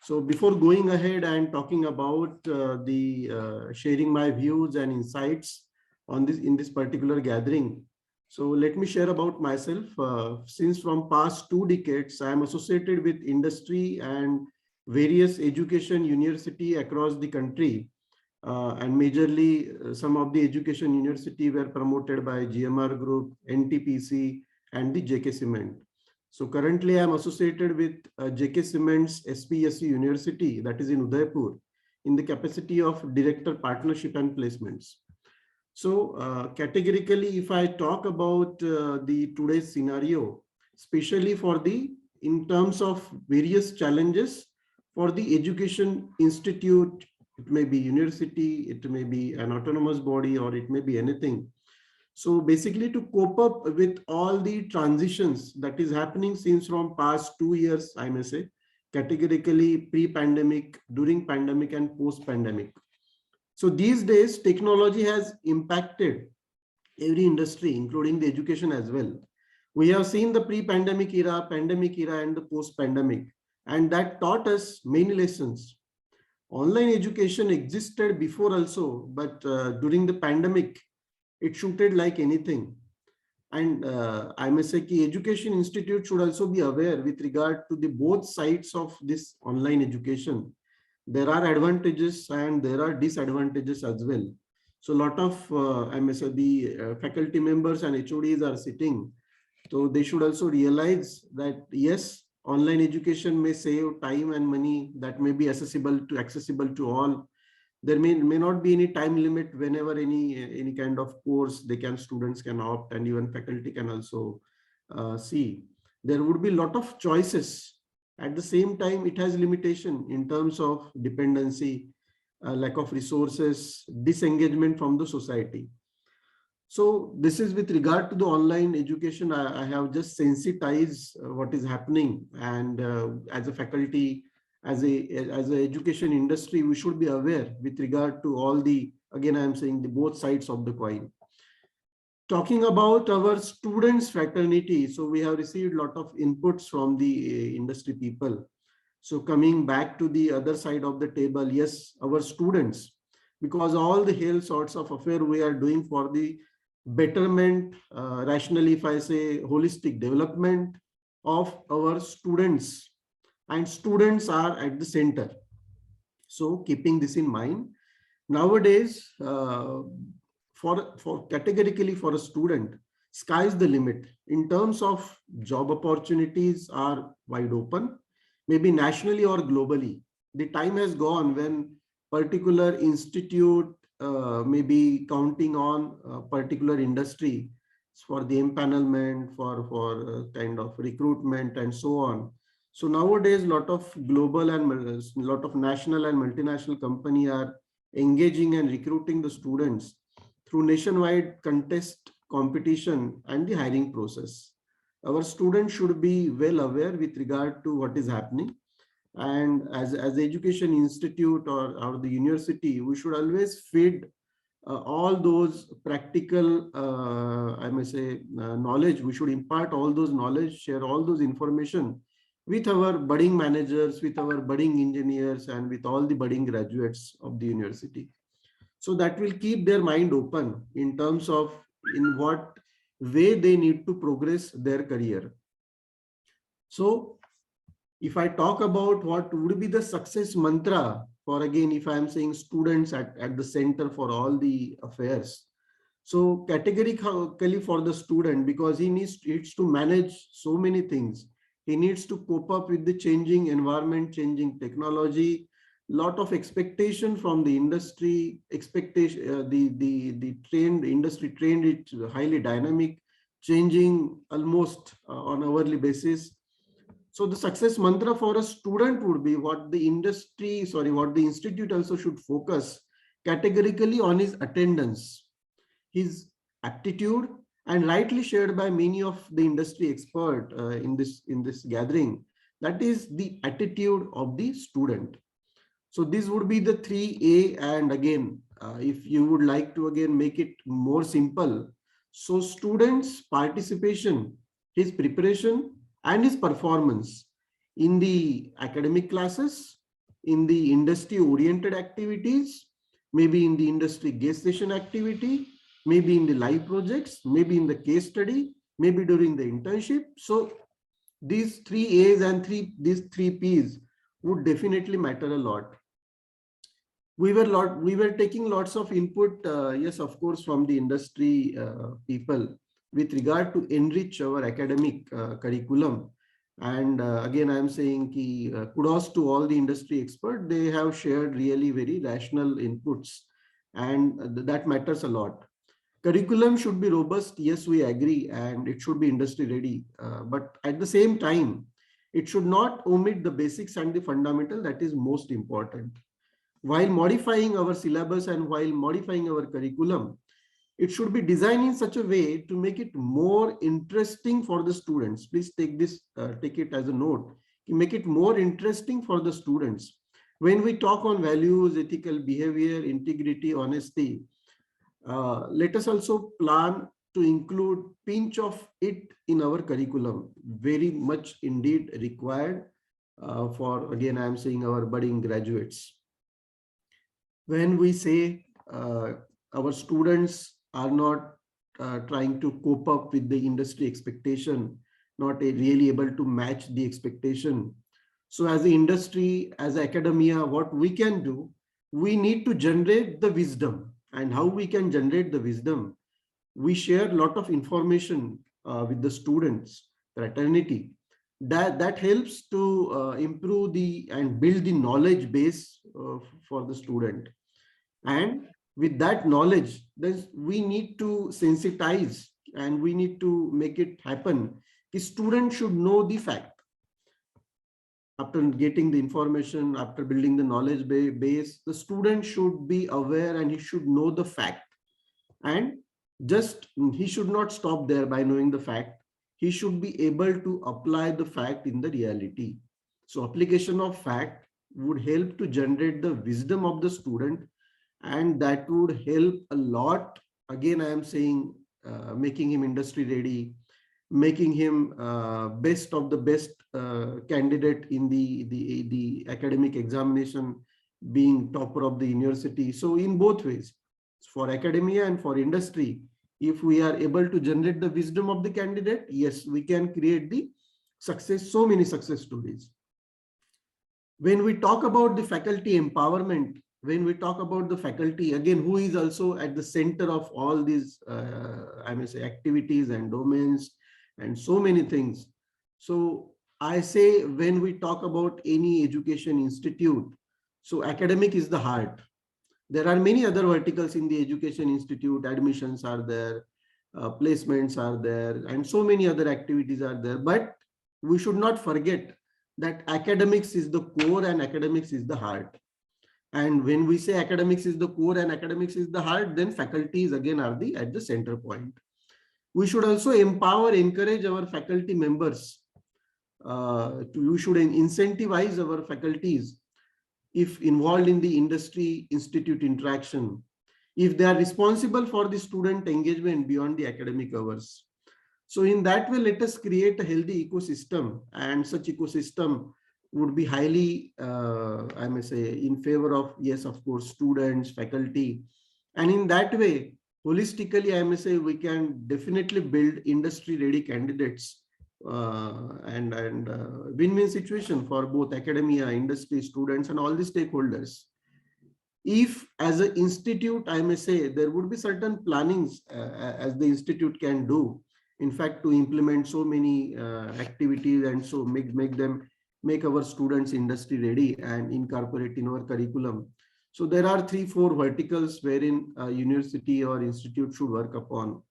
So before going ahead and talking about sharing my views and insights on this in this particular gathering, so let me share about myself. Since from past 2 decades, I am associated with industry and various education university across the country. And majorly, some of the education university were promoted by GMR Group, NTPC, and the JK Cement. So currently, I am associated with JK Cement's SPSU University, that is in Udaipur, in the capacity of Director Partnership and Placements. So categorically, if I talk about the today's scenario, especially in terms of various challenges for the education institute, it may be university, it may be an autonomous body, or it may be anything. So basically, to cope up with all the transitions that is happening since from past 2 years, I may say, categorically pre-pandemic, during pandemic, and post-pandemic. So these days, technology has impacted every industry, including the education as well. We have seen the pre-pandemic era, pandemic era, and the post-pandemic, and that taught us many lessons. Online education existed before also, but during the pandemic, it shooted like anything. And I must say that Education Institute should also be aware with regard to the both sides of this online education. There are advantages and there are disadvantages as well. So a lot of I must say the faculty members and HODs are sitting. So they should also realize that yes, online education may save time and money that may be accessible to all. There may not be any time limit whenever any kind of course students can opt, and even faculty can also see. There would be a lot of choices. At the same time, it has limitation in terms of dependency, lack of resources, disengagement from the society. So this is with regard to the online education. I have just sensitized what is happening, and as a faculty, as a education industry, we should be aware with regard to all the, again, I am saying the both sides of the coin. Talking about our students fraternity, so we have received a lot of inputs from the industry people. So coming back to the other side of the table, yes, our students, because all the whole sorts of affair we are doing for the betterment, rationally, if I say holistic development of our students, and students are at the center. So keeping this in mind, nowadays, for categorically for a student, sky is the limit in terms of job opportunities are wide open, maybe nationally or globally. The time has gone when particular institute may be counting on a particular industry for the empanelment, for kind of recruitment and so on. So nowadays, a lot of global and a lot of national and multinational companies are engaging and recruiting the students through nationwide contest competition and the hiring process. Our students should be well aware with regard to what is happening. And as the education institute or the university, we should always feed all those practical, I may say, knowledge. We should impart all those knowledge, share all those information with our budding managers, with our budding engineers, and with all the budding graduates of the university. So that will keep their mind open in terms of in what way they need to progress their career. So if I talk about what would be the success mantra for, again, if I am saying students at the center for all the affairs. So categorically for the student, because he needs to manage so many things. He needs to cope up with the changing environment, changing technology, lot of expectation from the industry, expectation, the trend, industry trend, it's highly dynamic, changing almost on hourly basis. So the success mantra for a student would be what the institute also should focus categorically on his attendance, his aptitude, and rightly shared by many of the industry expert in this gathering, that is the attitude of the student. So these would be the 3A. And again, if you would like to again make it more simple, so students' participation, his preparation and his performance in the academic classes, in the industry oriented activities, maybe in the industry guest session activity, maybe in the live projects, maybe in the case study, maybe during the internship. So these 3As and these 3Ps would definitely matter a lot. We were taking lots of input, yes, of course, from the industry people with regard to enrich our academic curriculum. And again, I am saying kudos to all the industry experts. They have shared really very rational inputs, and that matters a lot. Curriculum should be robust. Yes, we agree, and it should be industry ready. But at the same time, it should not omit the basics and the fundamental. That is most important. While modifying our syllabus and while modifying our curriculum, it should be designed in such a way to make it more interesting for the students. Please take it as a note. Make it more interesting for the students. When we talk on values, ethical behavior, integrity, honesty, let us also plan to include pinch of it in our curriculum. Very much indeed required for, again, I am saying, our budding graduates. When we say our students are not trying to cope up with the industry expectation, not really able to match the expectation. So as the industry, as academia, what we can do, we need to generate the wisdom. And how we can generate the wisdom? We share a lot of information with the students, fraternity. That helps to improve and build the knowledge base for the student. And with that knowledge, then we need to sensitize and we need to make it happen. The student should know the fact. After getting the information, after building the knowledge base, the student should be aware and he should know the fact. And he should not stop there by knowing the fact. He should be able to apply the fact in the reality. So application of fact would help to generate the wisdom of the student, and that would help a lot. Again, I am saying making him industry ready, making him best of the best candidate in the academic examination, being topper of the university. So in both ways, for academia and for industry, if we are able to generate the wisdom of the candidate, yes, we can create the success, so many success stories. When we talk about the faculty empowerment, when we talk about the faculty, again, who is also at the center of all these, I may say, activities and domains and so many things. So I say, when we talk about any education institute, so academic is the heart. There are many other verticals in the education institute. Admissions are there, placements are there, and so many other activities are there. But we should not forget that academics is the core and academics is the heart. And when we say academics is the core and academics is the heart, then faculties again are at the center point. We should also empower, encourage our faculty members. We should incentivize our faculties if involved in the industry institute interaction, if they are responsible for the student engagement beyond the academic hours. So in that way, let us create a healthy ecosystem, and such ecosystem would be highly, I may say, in favor of, yes, of course, students, faculty. And in that way, holistically, I may say, we can definitely build industry ready candidates and win-win situation for both academia, industry, students, and all the stakeholders. If as an institute, I may say, there would be certain plannings as the institute can do, in fact, to implement so many activities and so make our students industry ready and incorporate in our curriculum. So there are 3-4 verticals wherein a university or institute should work upon.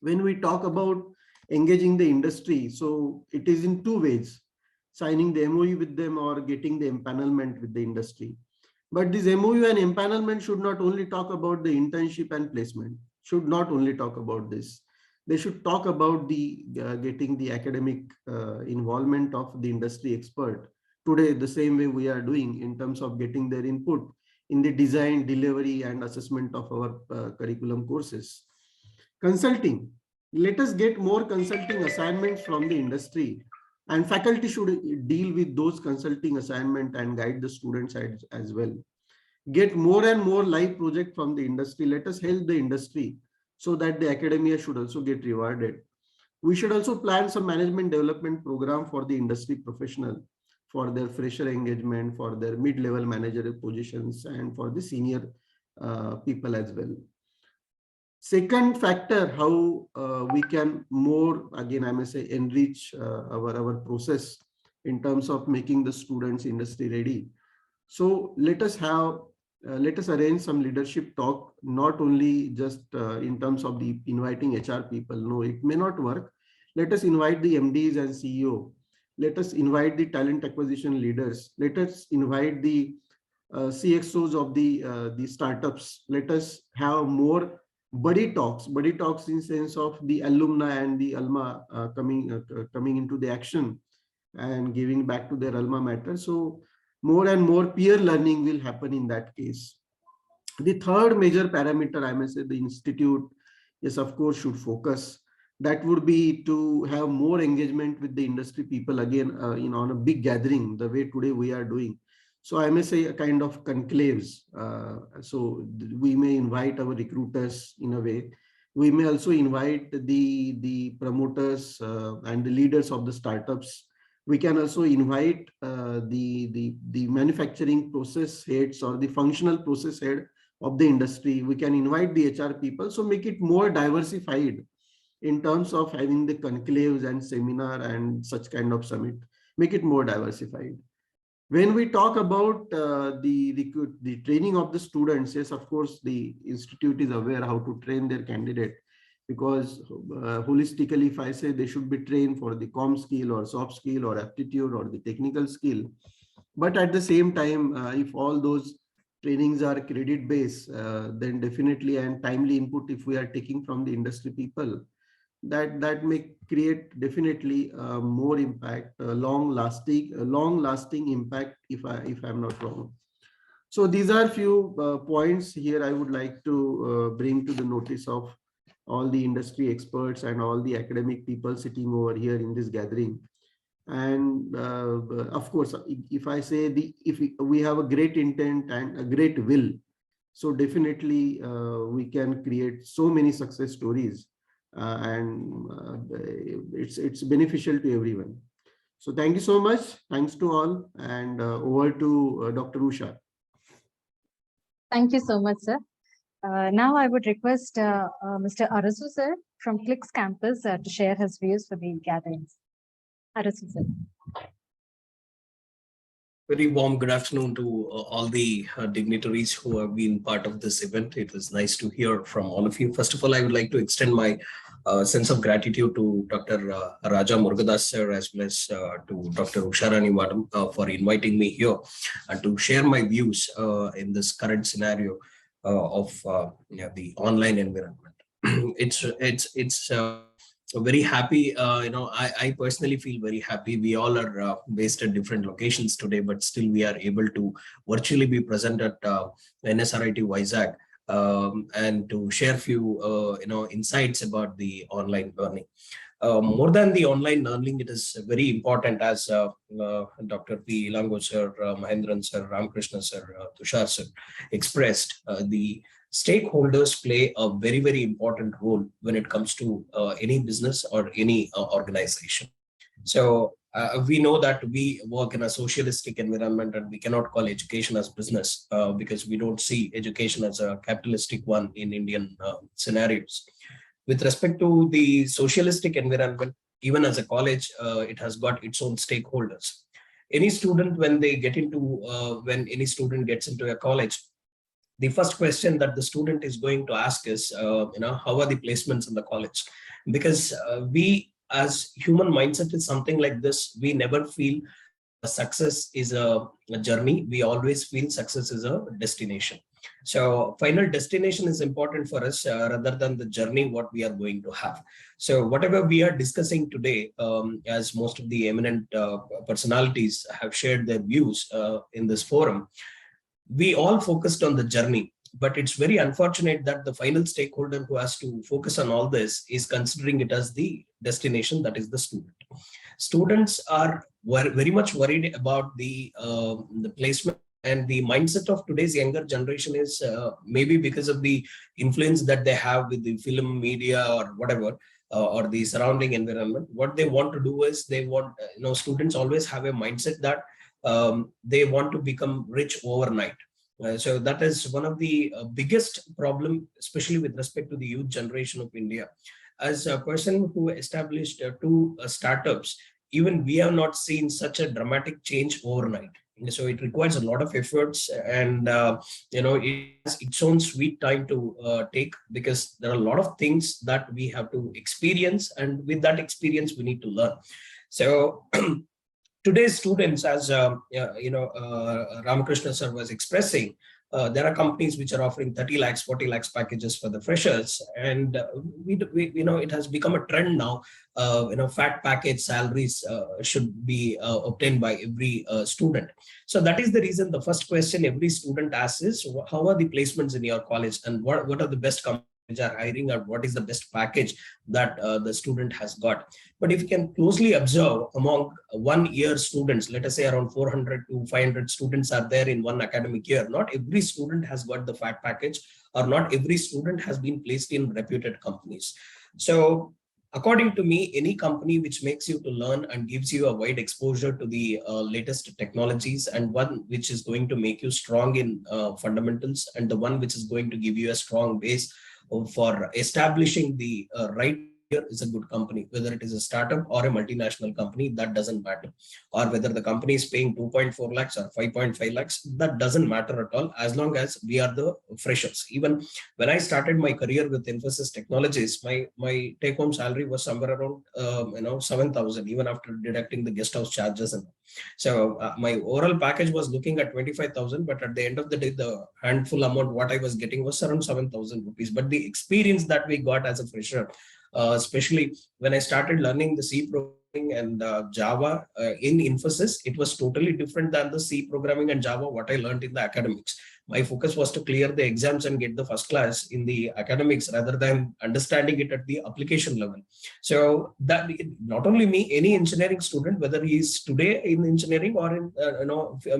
When we talk about engaging the industry, so it is in 2 ways: signing the MOU with them or getting the empanelment with the industry. But this MOU and empanelment should not only talk about the internship and placement, should not only talk about this. they should talk about the getting the academic involvement of the industry expert today, the same way we are doing in terms of getting their input in the design, delivery, and assessment of our curriculum courses. Consulting. Let us get more consulting assignments from the industry, and faculty should deal with those consulting assignments and guide the students as well. Get more and more live project from the industry. Let us help the industry so that the academia should also get rewarded. We should also plan some management development program for the industry professional, for their fresher engagement, for their mid-level managerial positions, and for the senior people as well. Second factor, how we can more, again, I may say, enrich our process in terms of making the students industry ready. So let us arrange some leadership talk, not only just in terms of the inviting HR people. No, it may not work. Let us invite the MDs and CEO. Let us invite the talent acquisition leaders. Let us invite the CXOs of the startups. Let us have more buddy talks in sense of the alumni and the alma coming into the action and giving back to their alma mater. So more and more peer learning will happen in that case. The third major parameter, I may say, the institute, yes, of course, should focus. That would be to have more engagement with the industry people, again, on a big gathering, the way today we are doing. So I may say a kind of conclaves. So we may invite our recruiters in a way. We may also invite the promoters and the leaders of the startups. We can also invite the manufacturing process heads or the functional process head of the industry. We can invite the HR people. So make it more diversified in terms of having the conclaves and seminar and such kind of summit. Make it more diversified. When we talk about the training of the students, yes, of course, the institute is aware how to train their candidate, because holistically, if I say they should be trained for the com skill or soft skill or aptitude or the technical skill. But at the same time, if all those trainings are credit based, then definitely, and timely input if we are taking from the industry people, that may create definitely more impact, long lasting impact, if I'm not wrong. So these are few points here I would like to bring to the notice of all the industry experts and all the academic people sitting over here in this gathering. And of course, if I say if we have a great intent and a great will, so definitely we can create so many success stories. And it's beneficial to everyone. So thank you so much. Thanks to all, and over to Dr. Usha. Thank you so much, sir. Now I would request Mr. Arasu, sir, from Clicks Campus to share his views for the gatherings. Arasu, sir. Very warm good afternoon to all the dignitaries who have been part of this event. It was nice to hear from all of you. First of all, I would like to extend my sense of gratitude to Dr. Raja Murugadas sir, as well as to Dr. Usharani Madam for inviting me here and to share my views in this current scenario of the online environment. It's very happy. I personally feel very happy. We all are based at different locations today, but still we are able to virtually be present at NSRIT Vizag and to share few insights about the online learning. More than the online learning, it is very important, as Dr. P. Ilango sir, Mahendran sir, Ramkrishna sir, Tushar sir expressed. The stakeholders play a very, very important role when it comes to any business or any organization. So we know that we work in a socialistic environment, and we cannot call education as business because we don't see education as a capitalistic one in Indian scenarios. With respect to the socialistic environment, even as a college, it has got its own stakeholders. Any student, when any student gets into a college, the first question that the student is going to ask is, how are the placements in the college? Because we, as human mindset is something like this, we never feel success is a journey. We always feel success is a destination. So final destination is important for us rather than the journey what we are going to have. So whatever we are discussing today, as most of the eminent personalities have shared their views in this forum, we all focused on the journey, but it's very unfortunate that the final stakeholder who has to focus on all this is considering it as the destination, that is the student. Students are very much worried about the placement, and the mindset of today's younger generation is maybe because of the influence that they have with the film media or whatever, or the surrounding environment. What they want to do is they want, students always have a mindset that they want to become rich overnight. So that is one of the biggest problem, especially with respect to the youth generation of India. As a person who established two startups, even we have not seen such a dramatic change overnight. So it requires a lot of efforts, and it has its own sweet time to take, because there are a lot of things that we have to experience, and with that experience we need to learn. So today's students, as Ramakrishna sir was expressing, there are companies which are offering 30 lakhs, 40 lakhs packages for the freshers. And it has become a trend now. Fat package salaries should be obtained by every student. So that is the reason the first question every student asks is, how are the placements in your college, and what are the best companies which are hiring, or what is the best package that the student has got. But if you can closely observe, among 1 year students, let us say around 400 to 500 students are there in one academic year, not every student has got the fat package, or not every student has been placed in reputed companies. So according to me, any company which makes you to learn and gives you a wide exposure to the latest technologies, and one which is going to make you strong in fundamentals, and the one which is going to give you a strong base for establishing the right here, is a good company. Whether it is a startup or a multinational company, that doesn't matter. Or whether the company is paying 2.4 lakhs or 5.5 lakhs, that doesn't matter at all, as long as we are the freshers. Even when I started my career with Infosys Technologies, my take-home salary was somewhere around 7,000, even after deducting the guest house charges. And so my overall package was looking at 25,000, but at the end of the day, the handful amount what I was getting was around 7,000 rupees. But the experience that we got as a fresher, especially when I started learning the C programming and Java in Infosys, it was totally different than the C programming and Java what I learned in the academics. My focus was to clear the exams and get the first class in the academics, rather than understanding it at the application level. So that not only me, any engineering student, whether he is today in engineering or in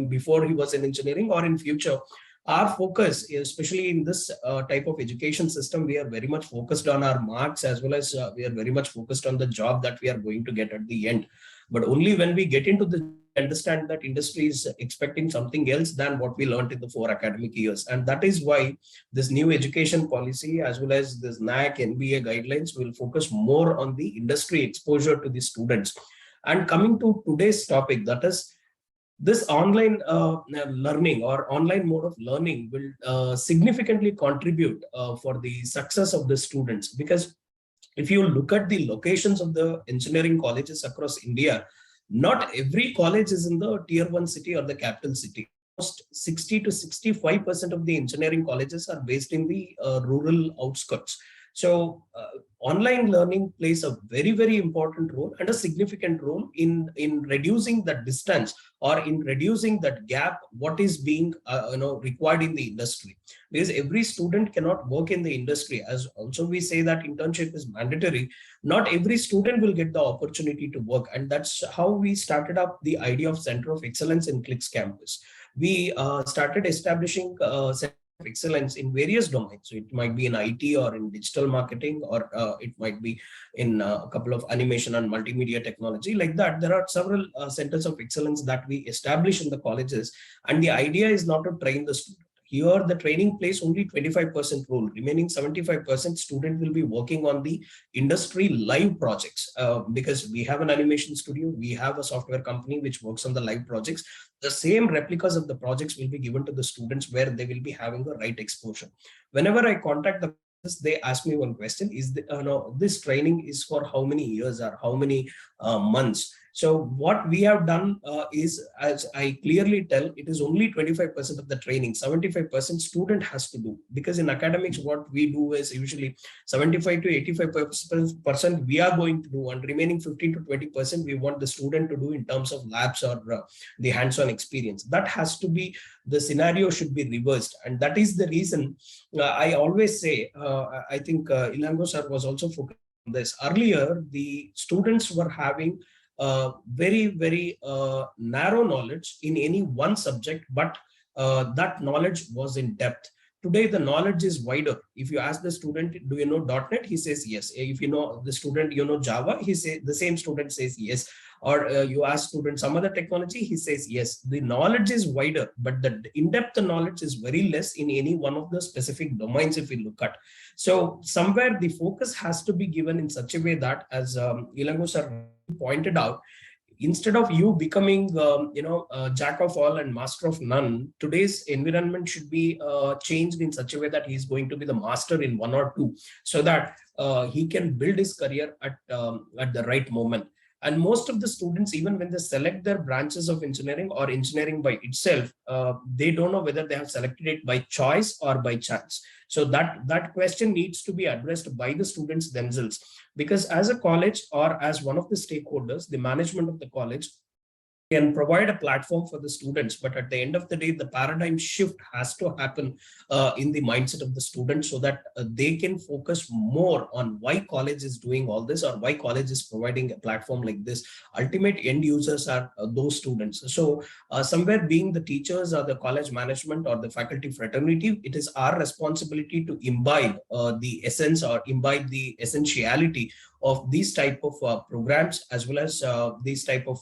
before he was in engineering or in future, our focus, especially in this type of education system, we are very much focused on our marks, as well as we are very much focused on the job that we are going to get at the end. But only when we get into the understand that industry is expecting something else than what we learned in the 4 academic years. And that is why this new education policy, as well as this NAAC, NBA guidelines, will focus more on the industry exposure to the students. And coming to today's topic, that is, this online learning or online mode of learning will significantly contribute for the success of the students. Because if you look at the locations of the engineering colleges across India, not every college is in the tier 1 city or the capital city. Almost 60 to 65% of the engineering colleges are based in the rural outskirts. So online learning plays a very, very important role and a significant role in reducing the distance, or in reducing that gap what is being required in the industry. Because every student cannot work in the industry. As also we say that internship is mandatory, not every student will get the opportunity to work. And that's how we started up the idea of Center of Excellence in CLIX campus. We started establishing excellence in various domains. So it might be in IT or in digital marketing, or it might be in a couple of animation and multimedia technology. Like that, there are several centers of excellence that we establish in the colleges. And the idea is not to train the student. Here, the training plays only 25% role. Remaining 75% student will be working on the industry live projects, because we have an animation studio, we have a software company which works on the live projects. The same replicas of the projects will be given to the students, where they will be having the right exposure. Whenever I contact the they ask me one question: is this training is for how many years or how many months? So what we have done is, as I clearly tell, it is only 25% of the training. 75% student has to do, because in academics, what we do is usually 75 to 85% we are going to do, and remaining 15 to 20% we want the student to do in terms of labs or the hands-on experience. That has to be, the scenario should be reversed. And that is the reason I always say, I think Ilango sir was also focused on this. Earlier, the students were having very narrow knowledge in any one subject, but that knowledge was in depth. Today, the knowledge is wider. If you ask the student, do you know .NET? He says yes. If you know the student, you know Java, the same student says yes. Or you ask student some other technology, he says yes. The knowledge is wider, but the in-depth knowledge is very less in any one of the specific domains if we look at. So somewhere the focus has to be given in such a way that, as Ilango sir pointed out, instead of you becoming jack of all and master of none, today's environment should be changed in such a way that he's going to be the master in one or two, so that he can build his career at the right moment. And most of the students, even when they select their branches of engineering or engineering by itself, they don't know whether they have selected it by choice or by chance. So that question needs to be addressed by the students themselves, because as a college or as one of the stakeholders, the management of the college can provide a platform for the students, but at the end of the day, the paradigm shift has to happen in the mindset of the students, so that they can focus more on why college is doing all this, or why college is providing a platform like this. Ultimate end users are those students. So somewhere, being the teachers or the college management or the faculty fraternity, it is our responsibility to imbibe the essence or imbibe the essentiality of these type of programs, as well as these type of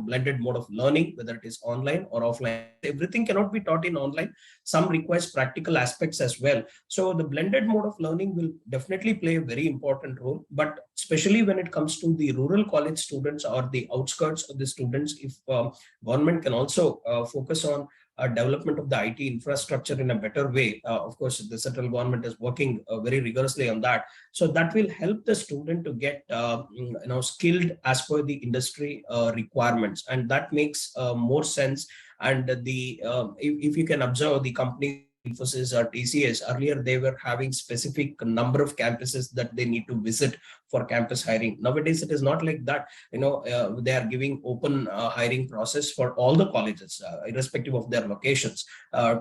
blended mode of learning, whether it is online or offline. Everything cannot be taught in online. Some requires practical aspects as well. So the blended mode of learning will definitely play a very important role, but especially when it comes to the rural college students or the outskirts of the students, if government can also focus on development of the IT infrastructure in a better way. Of course, the central government is working very rigorously on that. So that will help the student to get skilled as per the industry requirements, and that makes more sense. And the if you can observe the company Infosys or TCS, earlier they were having specific number of campuses that they need to visit for campus hiring. Nowadays, it is not like that. They are giving open hiring process for all the colleges, irrespective of their locations,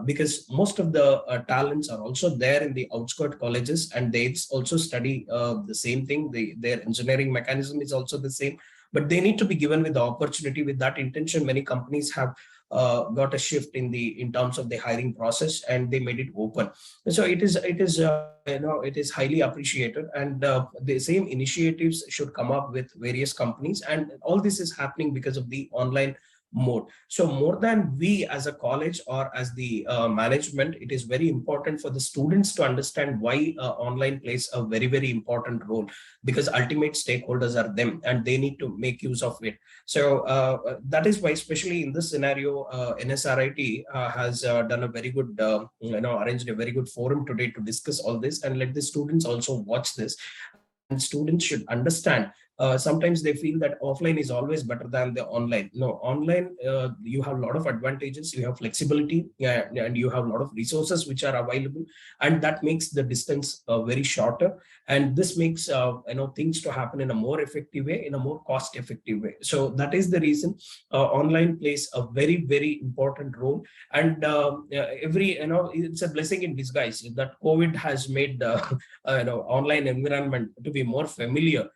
because most of the talents are also there in the outskirt colleges, and they also study the same thing. Their engineering mechanism is also the same, but they need to be given with the opportunity. With that intention, many companies have got a shift in terms of the hiring process, and they made it open. So it is highly appreciated, and the same initiatives should come up with various companies, and all this is happening because of the online mode. So more than we as a college or as the management, it is very important for the students to understand why online plays a very important role, because ultimate stakeholders are them, and they need to make use of it. So that is why, especially in this scenario, NSRIT has done a very good, arranged a very good forum today to discuss all this, and let the students also watch this. And students should understand, sometimes they feel that offline is always better than the online. No, online, you have a lot of advantages, you have flexibility, and you have a lot of resources which are available, and that makes the distance very shorter. And this makes things to happen in a more effective way, in a more cost effective way. So that is the reason online plays a very important role. And it's a blessing in disguise that COVID has made online environment to be more familiar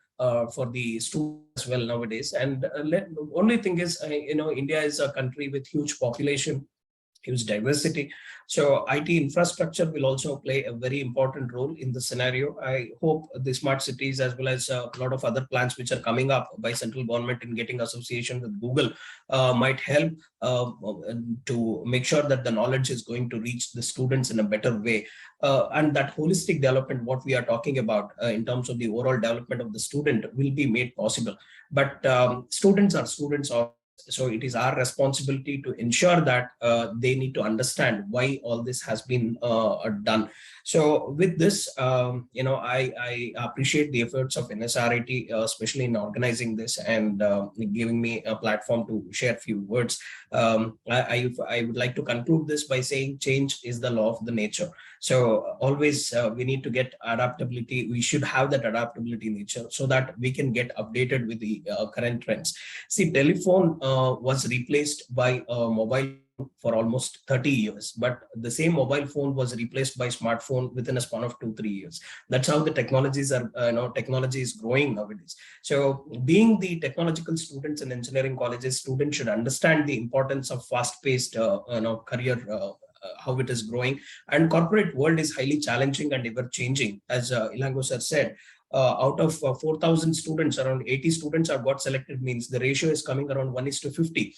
for the students as well nowadays. And the only thing is, India is a country with huge population, huge diversity. So IT infrastructure will also play a very important role in the scenario. I hope the smart cities, as well as a lot of other plans which are coming up by central government in getting association with Google, might help to make sure that the knowledge is going to reach the students in a better way. And that holistic development, what we are talking about in terms of the overall development of the student, will be made possible. But students are students of So it is our responsibility to ensure that they need to understand why all this has been done. So with this, I appreciate the efforts of NSRIT, especially in organizing this and giving me a platform to share a few words. I would like to conclude this by saying change is the law of the nature. So always we need to get adaptability. We should have that adaptability nature so that we can get updated with the current trends. See, telephone was replaced by a mobile for almost 30 years, but the same mobile phone was replaced by smartphone within a span of 2-3 years. That's how the technologies are, technology is growing nowadays. So being the technological students in engineering colleges, students should understand the importance of fast-paced, career, how it is growing, and corporate world is highly challenging and ever changing. As Ilango sir said, out of 4,000 students, around 80 students have got selected, means the ratio is coming around 1:50,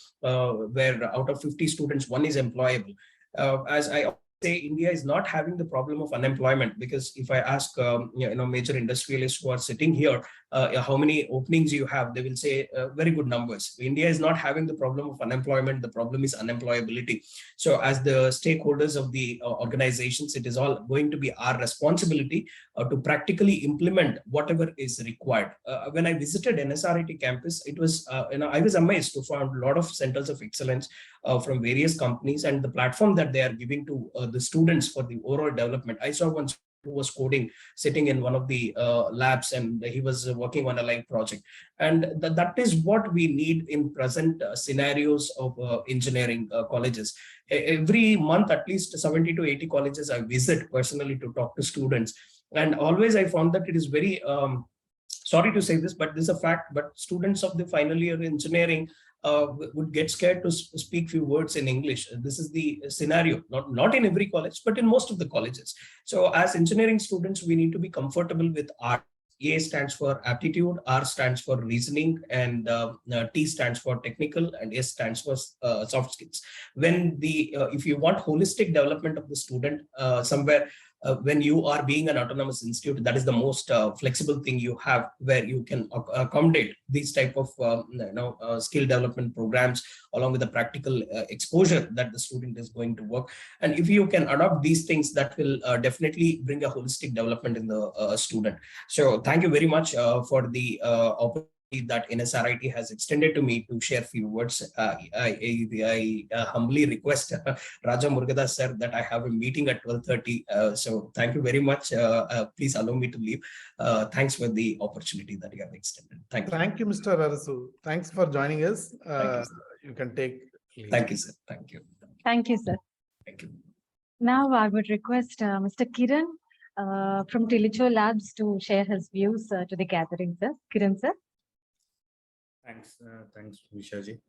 where out of 50 students, 1 is employable. As I say, India is not having the problem of unemployment, because if I ask major industrialists who are sitting here, how many openings you have, they will say very good numbers. India is not having the problem of unemployment. The problem is unemployability. So as the stakeholders of the organizations, it is all going to be our responsibility to practically implement whatever is required. When I visited NSRIT campus, it was, I was amazed to find a lot of centers of excellence from various companies, and the platform that they are giving to the students for the overall development. I saw one who was coding, sitting in one of the labs, and he was working on a live project. And that is what we need in present scenarios of engineering colleges. Every month, at least 70 to 80 colleges I visit personally to talk to students. And always I found that it is very, sorry to say this, but this is a fact, but students of the final year engineering would get scared to speak few words in English. This is the scenario, not in every college, but in most of the colleges. So as engineering students, we need to be comfortable with art. A stands for aptitude, R stands for reasoning, and T stands for technical, and S stands for soft skills. When the if you want holistic development of the student, somewhere when you are being an autonomous institute, that is the most flexible thing you have, where you can accommodate these type of skill development programs along with the practical exposure that the student is going to work. And if you can adopt these things, that will definitely bring a holistic development in the student. So thank you very much for the opportunity that NSRIT has extended to me to share few words. I humbly request Raja Murugadas sir that I have a meeting at 12:30. So thank you very much. Please allow me to leave. Thanks for the opportunity that you have extended. Thank you. Thank you, Mr. Arasu. Thanks for joining us. You can take leave. Thank you, sir. Thank you. Thank you, sir. Thank you. Now I would request Mr. Kiran from Tilicho Labs to share his views to the gathering, sir. Kiran, sir. Thanks, Vishaji.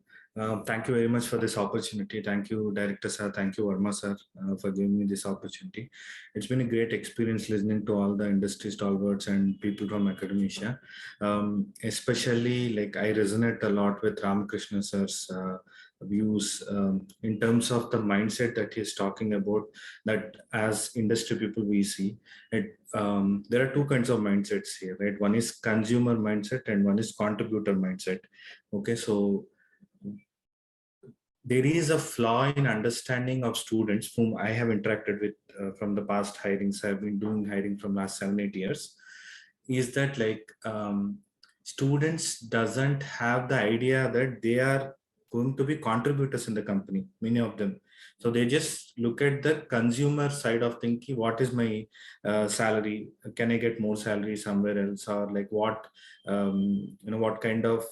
Thank you very much for this opportunity. Thank you, Director sir. Thank you, Verma sir, for giving me this opportunity. It's been a great experience listening to all the industry stalwarts and people from academia. Especially, like, I resonate a lot with Ramakrishna sir's views in terms of the mindset that he's talking about, that as industry people we see it. There are two kinds of mindsets here, right? One is consumer mindset and one is contributor mindset. Okay, so there is a flaw in understanding of students whom I have interacted with from the past hirings. I've been doing hiring from last 7-8 years. Is that like students doesn't have the idea that they are going to be contributors in the company, many of them. So they just look at the consumer side of thinking, what is my salary? Can I get more salary somewhere else? Or like what, what kind of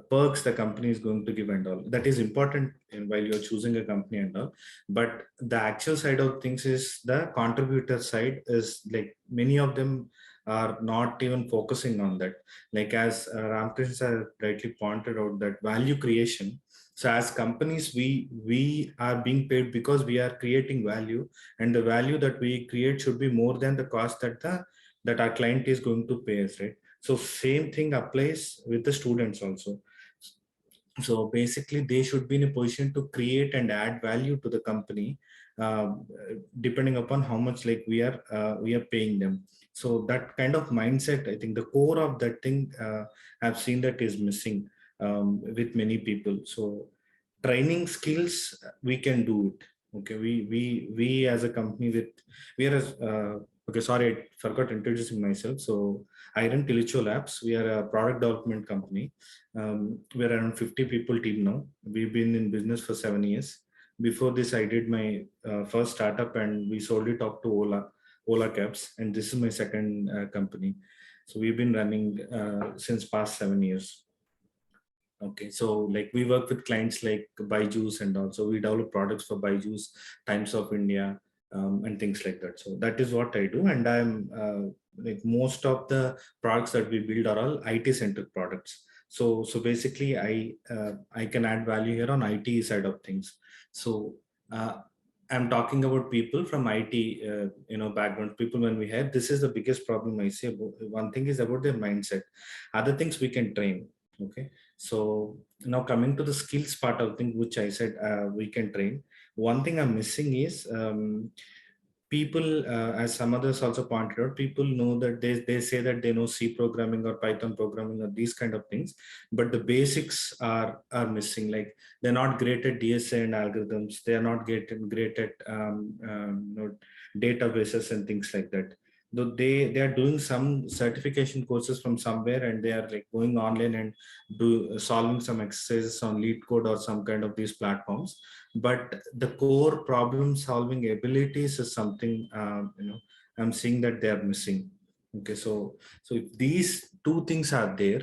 perks the company is going to give and all. That is important while you're choosing a company and all. But the actual side of things is the contributor side is like many of them are not even focusing on that. Like as Ramakrishna rightly pointed out, that value creation. So as companies, we are being paid because we are creating value, and the value that we create should be more than the cost that our client is going to pay us, right? So same thing applies with the students also. So basically, they should be in a position to create and add value to the company, depending upon how much like we are paying them. So that kind of mindset, I think the core of that thing, I've seen that is missing. with many people. So training skills, we can do it. Okay, we as a company we are okay, sorry, I forgot introducing myself. So I run Tilicho Labs. We are a product development company. We're around 50 people team now. We've been in business for 7 years. Before this, I did my first startup and we sold it off to Ola Cabs, and this is my second company. So we've been running since past 7 years. Okay, so like we work with clients like Byju's, and also we develop products for Byju's, Times of India, and things like that. So that is what I do, and I'm like most of the products that we build are all IT-centric products. So basically, I can add value here on IT side of things. So I'm talking about people from IT, background. People when we have this is the biggest problem I see. One thing is about their mindset. Other things we can train. Okay. So now coming to the skills part of thing, which I said we can train. One thing I'm missing is people, as some others also pointed out, people know that they say that they know C programming or Python programming or these kind of things, but the basics are missing. Like they're not great at DSA and algorithms. They are not great at databases and things like that. Though they are doing some certification courses from somewhere, and they are like going online and solving some exercises on LeetCode or some kind of these platforms, but the core problem solving abilities is something I'm seeing that they are missing. Okay, so if these two things are there,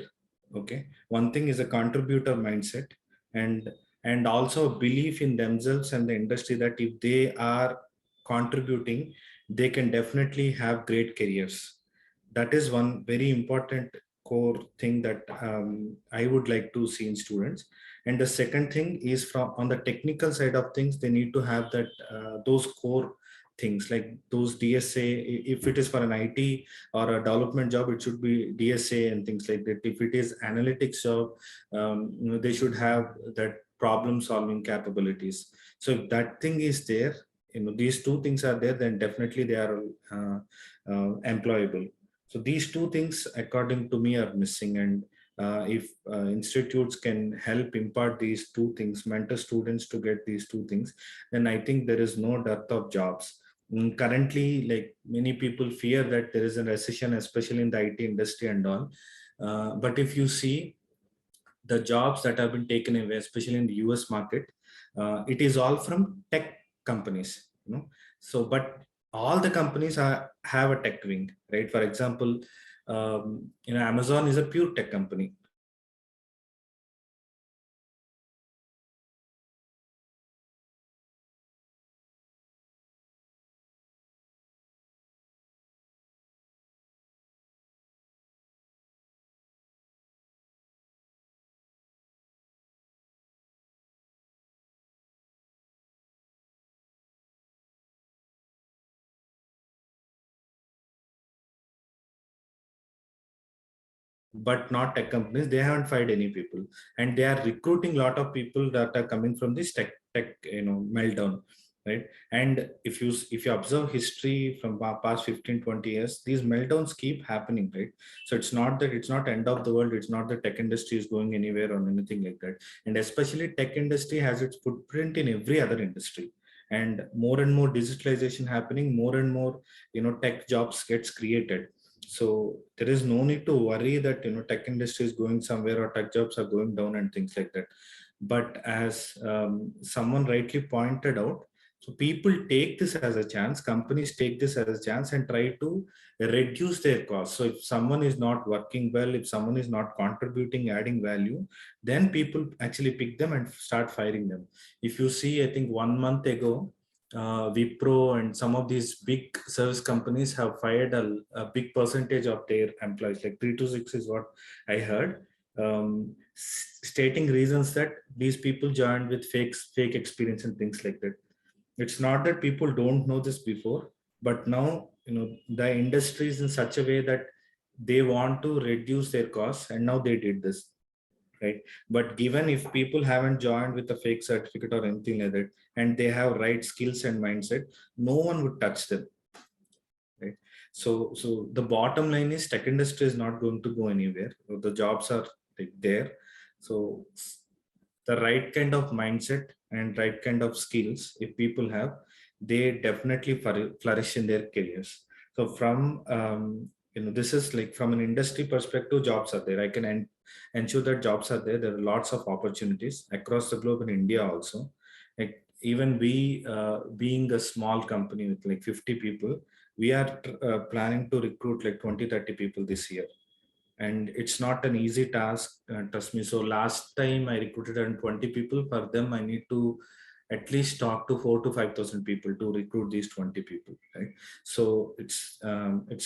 okay, one thing is a contributor mindset, and also a belief in themselves and the industry that if they are contributing, they can definitely have great careers. That is one very important core thing that I would like to see in students. And the second thing is from on the technical side of things, they need to have that those core things like those DSA. If it is for an IT or a development job, it should be DSA and things like that. If it is analytics job, they should have that problem solving capabilities. So if that thing is there, these two things are there, then definitely they are employable. So these two things, according to me, are missing. And if institutes can help impart these two things, mentor students to get these two things, then I think there is no dearth of jobs. Currently, like many people fear that there is a recession, especially in the IT industry and all. But if you see the jobs that have been taken away, especially in the US market, it is all from tech companies. So, but all the companies have a tech wing, right? For example, Amazon is a pure tech company. But not tech companies. They haven't fired any people, and they are recruiting a lot of people that are coming from this tech meltdown, right? And if you observe history from past 15-20 years, these meltdowns keep happening, right? So it's not end of the world. It's not that tech industry is going anywhere or anything like that. And especially tech industry has its footprint in every other industry, and more digitalization happening, more and more tech jobs gets created. So there is no need to worry that tech industry is going somewhere or tech jobs are going down and things like that. But as someone rightly pointed out, so people take this as a chance, companies take this as a chance and try to reduce their costs. So if someone is not working well, if someone is not contributing, adding value, then people actually pick them and start firing them. If you see, I think 1 month ago, Wipro and some of these big service companies have fired a big percentage of their employees, like 3 to 6 is what I heard, stating reasons that these people joined with fake experience and things like that. It's not that people don't know this before, but now the industry is in such a way that they want to reduce their costs, and now they did this. Right, but given if people haven't joined with a fake certificate or anything like that, and they have right skills and mindset, no one would touch them, right? So the bottom line is tech industry is not going to go anywhere. The jobs are there. So the right kind of mindset and right kind of skills, if people have, they definitely flourish in their careers. So from this is like from an industry perspective, jobs are there. I can ensure that jobs are there. There are lots of opportunities across the globe in India also. Like even we, being a small company with like 50 people, we are planning to recruit like 20-30 people this year. And it's not an easy task, trust me. So last time I recruited around 20 people. For them, I need to at least talk to 4,000 to 5,000 people to recruit these 20 people, right? So it's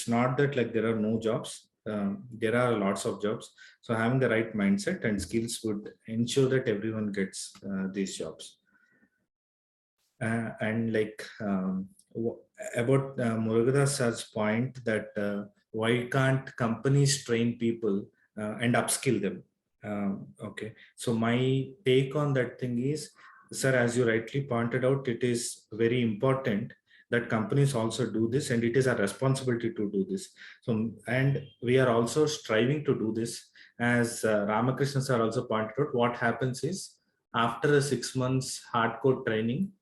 not that like there are no jobs. There are lots of jobs. So having the right mindset and skills would ensure that everyone gets these jobs. And like about Murugadas sir's point that why can't companies train people and upskill them? Okay, so my take on that thing is, sir, as you rightly pointed out, it is very important that companies also do this, and it is our responsibility to do this. So, and we are also striving to do this. As Ramakrishna sir also pointed out, what happens is after a 6 months hardcore training,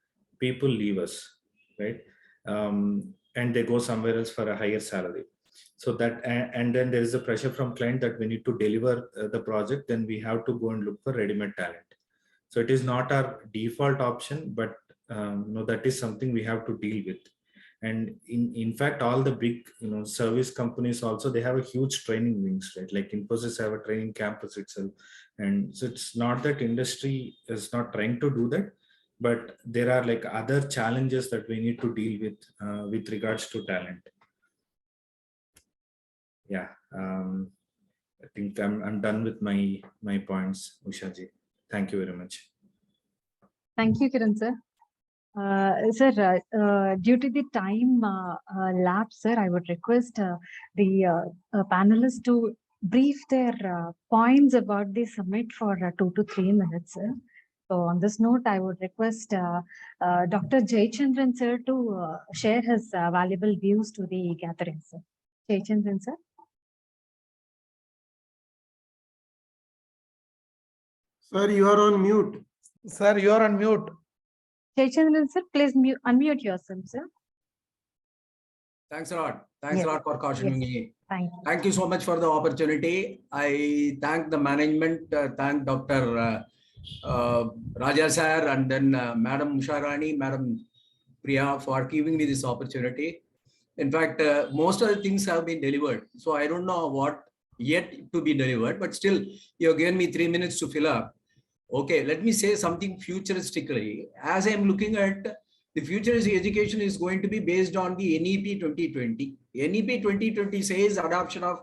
people leave us, right? And they go somewhere else for a higher salary. So that, and then there is a pressure from client that we need to deliver the project, then we have to go and look for ready-made talent. So it is not our default option, but no, that is something we have to deal with. And in fact, all the big service companies also, they have a huge training wings, right? Like Infosys have a training campus itself. And so it's not that industry is not trying to do that, but there are like other challenges that we need to deal with regards to talent. Yeah, I think I'm done with my points, Ushaji. Thank you very much. Thank you, Kiran sir. Sir, due to the time lapse, sir, I would request the panelists to brief their points about the summit for 2 to 3 minutes, sir. So on this note, I would request Dr. Jayachandran sir to share his valuable views to the gathering, sir. Jayachandran sir. Sir, you are on mute. Sir, you are on mute. Jayachandran sir, please unmute yourself, sir. Thanks a lot. Thanks a lot for cautioning me. Thank you. Thank you so much for the opportunity. I thank the management, thank Dr. Raja sir, and then Madam Usharani, Madam Priya for giving me this opportunity. In fact, most of the things have been delivered. So I don't know what yet to be delivered, but still you have given me 3 minutes to fill up. Okay, let me say something futuristically. As I'm looking at the future education is going to be based on the NEP 2020. NEP 2020 says adoption of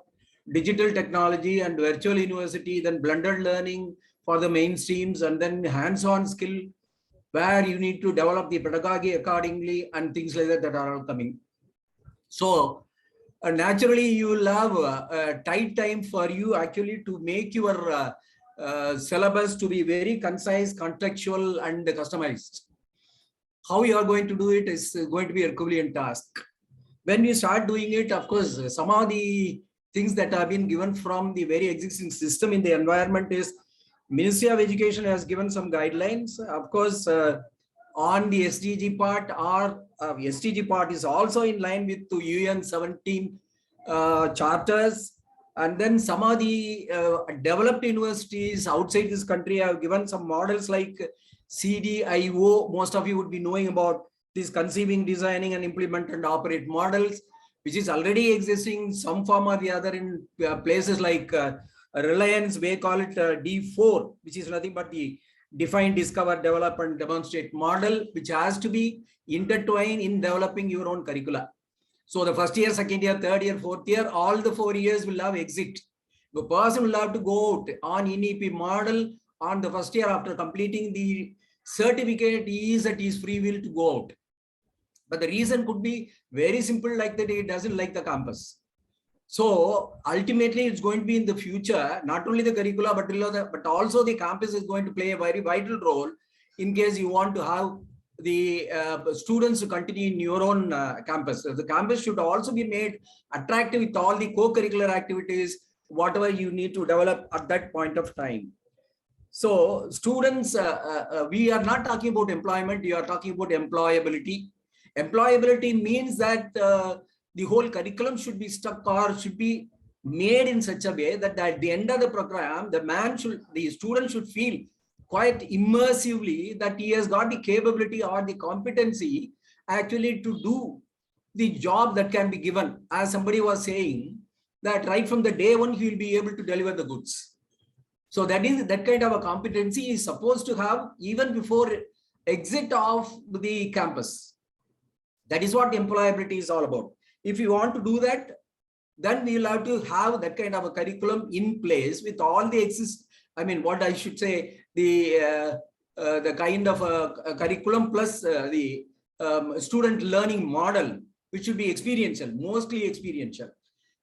digital technology and virtual university, then blended learning for the mainstreams, and then hands-on skill where you need to develop the pedagogy accordingly and things like that are all coming. So naturally you will have a tight time for you actually to make your syllabus to be very concise, contextual, and customized. How you are going to do it is going to be a Herculean task. When you start doing it, of course, some of the things that have been given from the very existing system in the environment is Ministry of Education has given some guidelines. Of course, on the SDG part, our SDG part is also in line with the UN 17 charters. And then some of the developed universities outside this country have given some models like CDIO. Most of you would be knowing about these conceiving, designing, and implement and operate models, which is already existing in some form or the other in places like Reliance. We call it D4, which is nothing but the define, discover, develop, and demonstrate model, which has to be intertwined in developing your own curricula. So the first year, second year, third year, fourth year, all the 4 years will have exit. The person will have to go out on NEP model on the first year after completing the certificate. He is at his free will to go out. But the reason could be very simple, like that he doesn't like the campus. So ultimately it's going to be in the future, not only the curricula, but also the campus is going to play a very vital role in case you want to have the students to continue in your own campus. The campus should also be made attractive with all the co-curricular activities, whatever you need to develop at that point of time. So students, we are not talking about employment, we are talking about employability. Employability means that the whole curriculum should be stuck or should be made in such a way that at the end of the program, the student should feel quite immersively that he has got the capability or the competency actually to do the job that can be given. As somebody was saying, that right from the day one, he will be able to deliver the goods. So that kind of a competency is supposed to have even before exit of the campus. That is what employability is all about. If you want to do that, then we will have to have that kind of a curriculum in place with all the the kind of a curriculum plus the student learning model, which should be experiential, mostly experiential.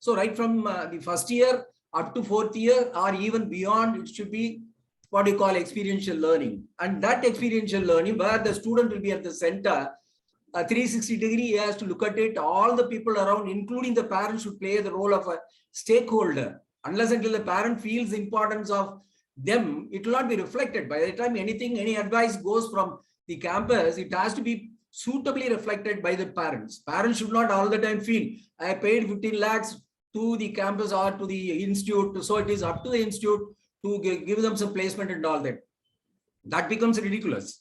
So right from the first year up to fourth year or even beyond, it should be what you call experiential learning. And that experiential learning where the student will be at the center, a 360-degree, he has to look at it. All the people around, including the parents, should play the role of a stakeholder. Unless until the parent feels the importance of them, it will not be reflected. By the time any advice goes from the campus, it has to be suitably reflected by the parents. Parents should not all the time feel, I paid 15 lakhs to the campus or to the institute, so it is up to the institute to give them some placement and all that. That becomes ridiculous.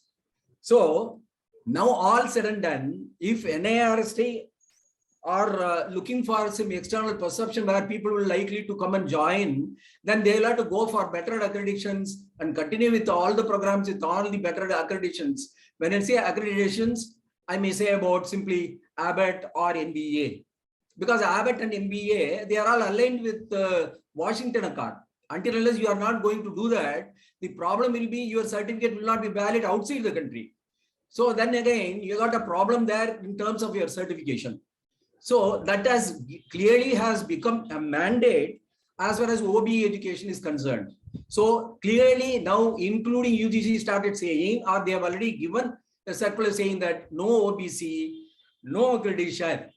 So now all said and done, if NIRST are looking for some external perception where people will likely to come and join, then they will have to go for better accreditations and continue with all the programs with all the better accreditations. When I say accreditations, I may say about simply Abbott or NBA. Because Abbott and MBA, they are all aligned with Washington Accord. Until unless you are not going to do that, the problem will be your certificate will not be valid outside the country. So then again, you got a problem there in terms of your certification. So that has clearly become a mandate as far as OBE education is concerned. So clearly now, including UGC started saying, or they have already given a circular saying that no OBC, no accreditation.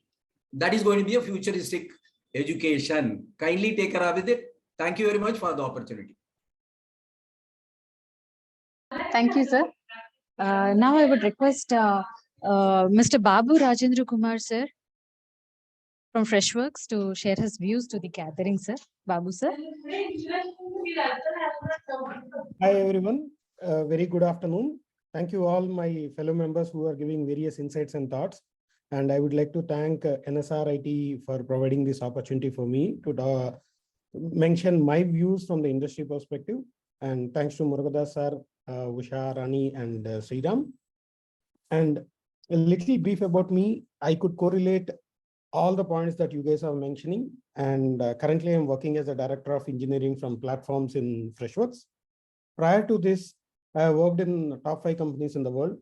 That is going to be a futuristic education. Kindly take care of it. Thank you very much for the opportunity. Thank you, sir. Now I would request Mr. Babu Rajendra Kumar, sir, from Freshworks to share his views to the gathering, sir. Babu, sir. Hi, everyone. Very good afternoon. Thank you all my fellow members who are giving various insights and thoughts. And I would like to thank NSRIT for providing this opportunity for me to mention my views from the industry perspective. And thanks to Murugadas sir, Usha, Rani, and Sriram. And a little brief about me, I could correlate all the points that you guys are mentioning. And currently I'm working as a director of engineering from platforms in Freshworks. Prior to this, I worked in top 5 companies in the world.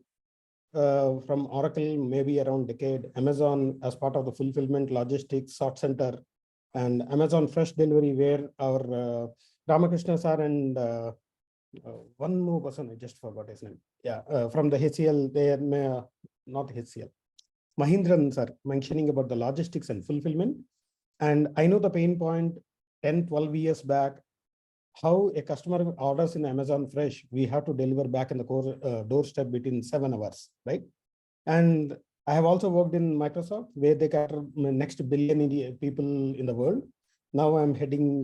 From Oracle, maybe around a decade, Amazon as part of the fulfillment, logistics, sort center, and Amazon Fresh Delivery, where our Ramakrishna sir and one more person, I just forgot his name. Yeah, from the HCL, they are not HCL. Mahindran sir mentioning about the logistics and fulfillment. And I know the pain point 10, 12 years back, how a customer orders in Amazon Fresh, we have to deliver back in the doorstep within 7 hours, right? And I have also worked in Microsoft, where they cater next billion people in the world. Now I'm heading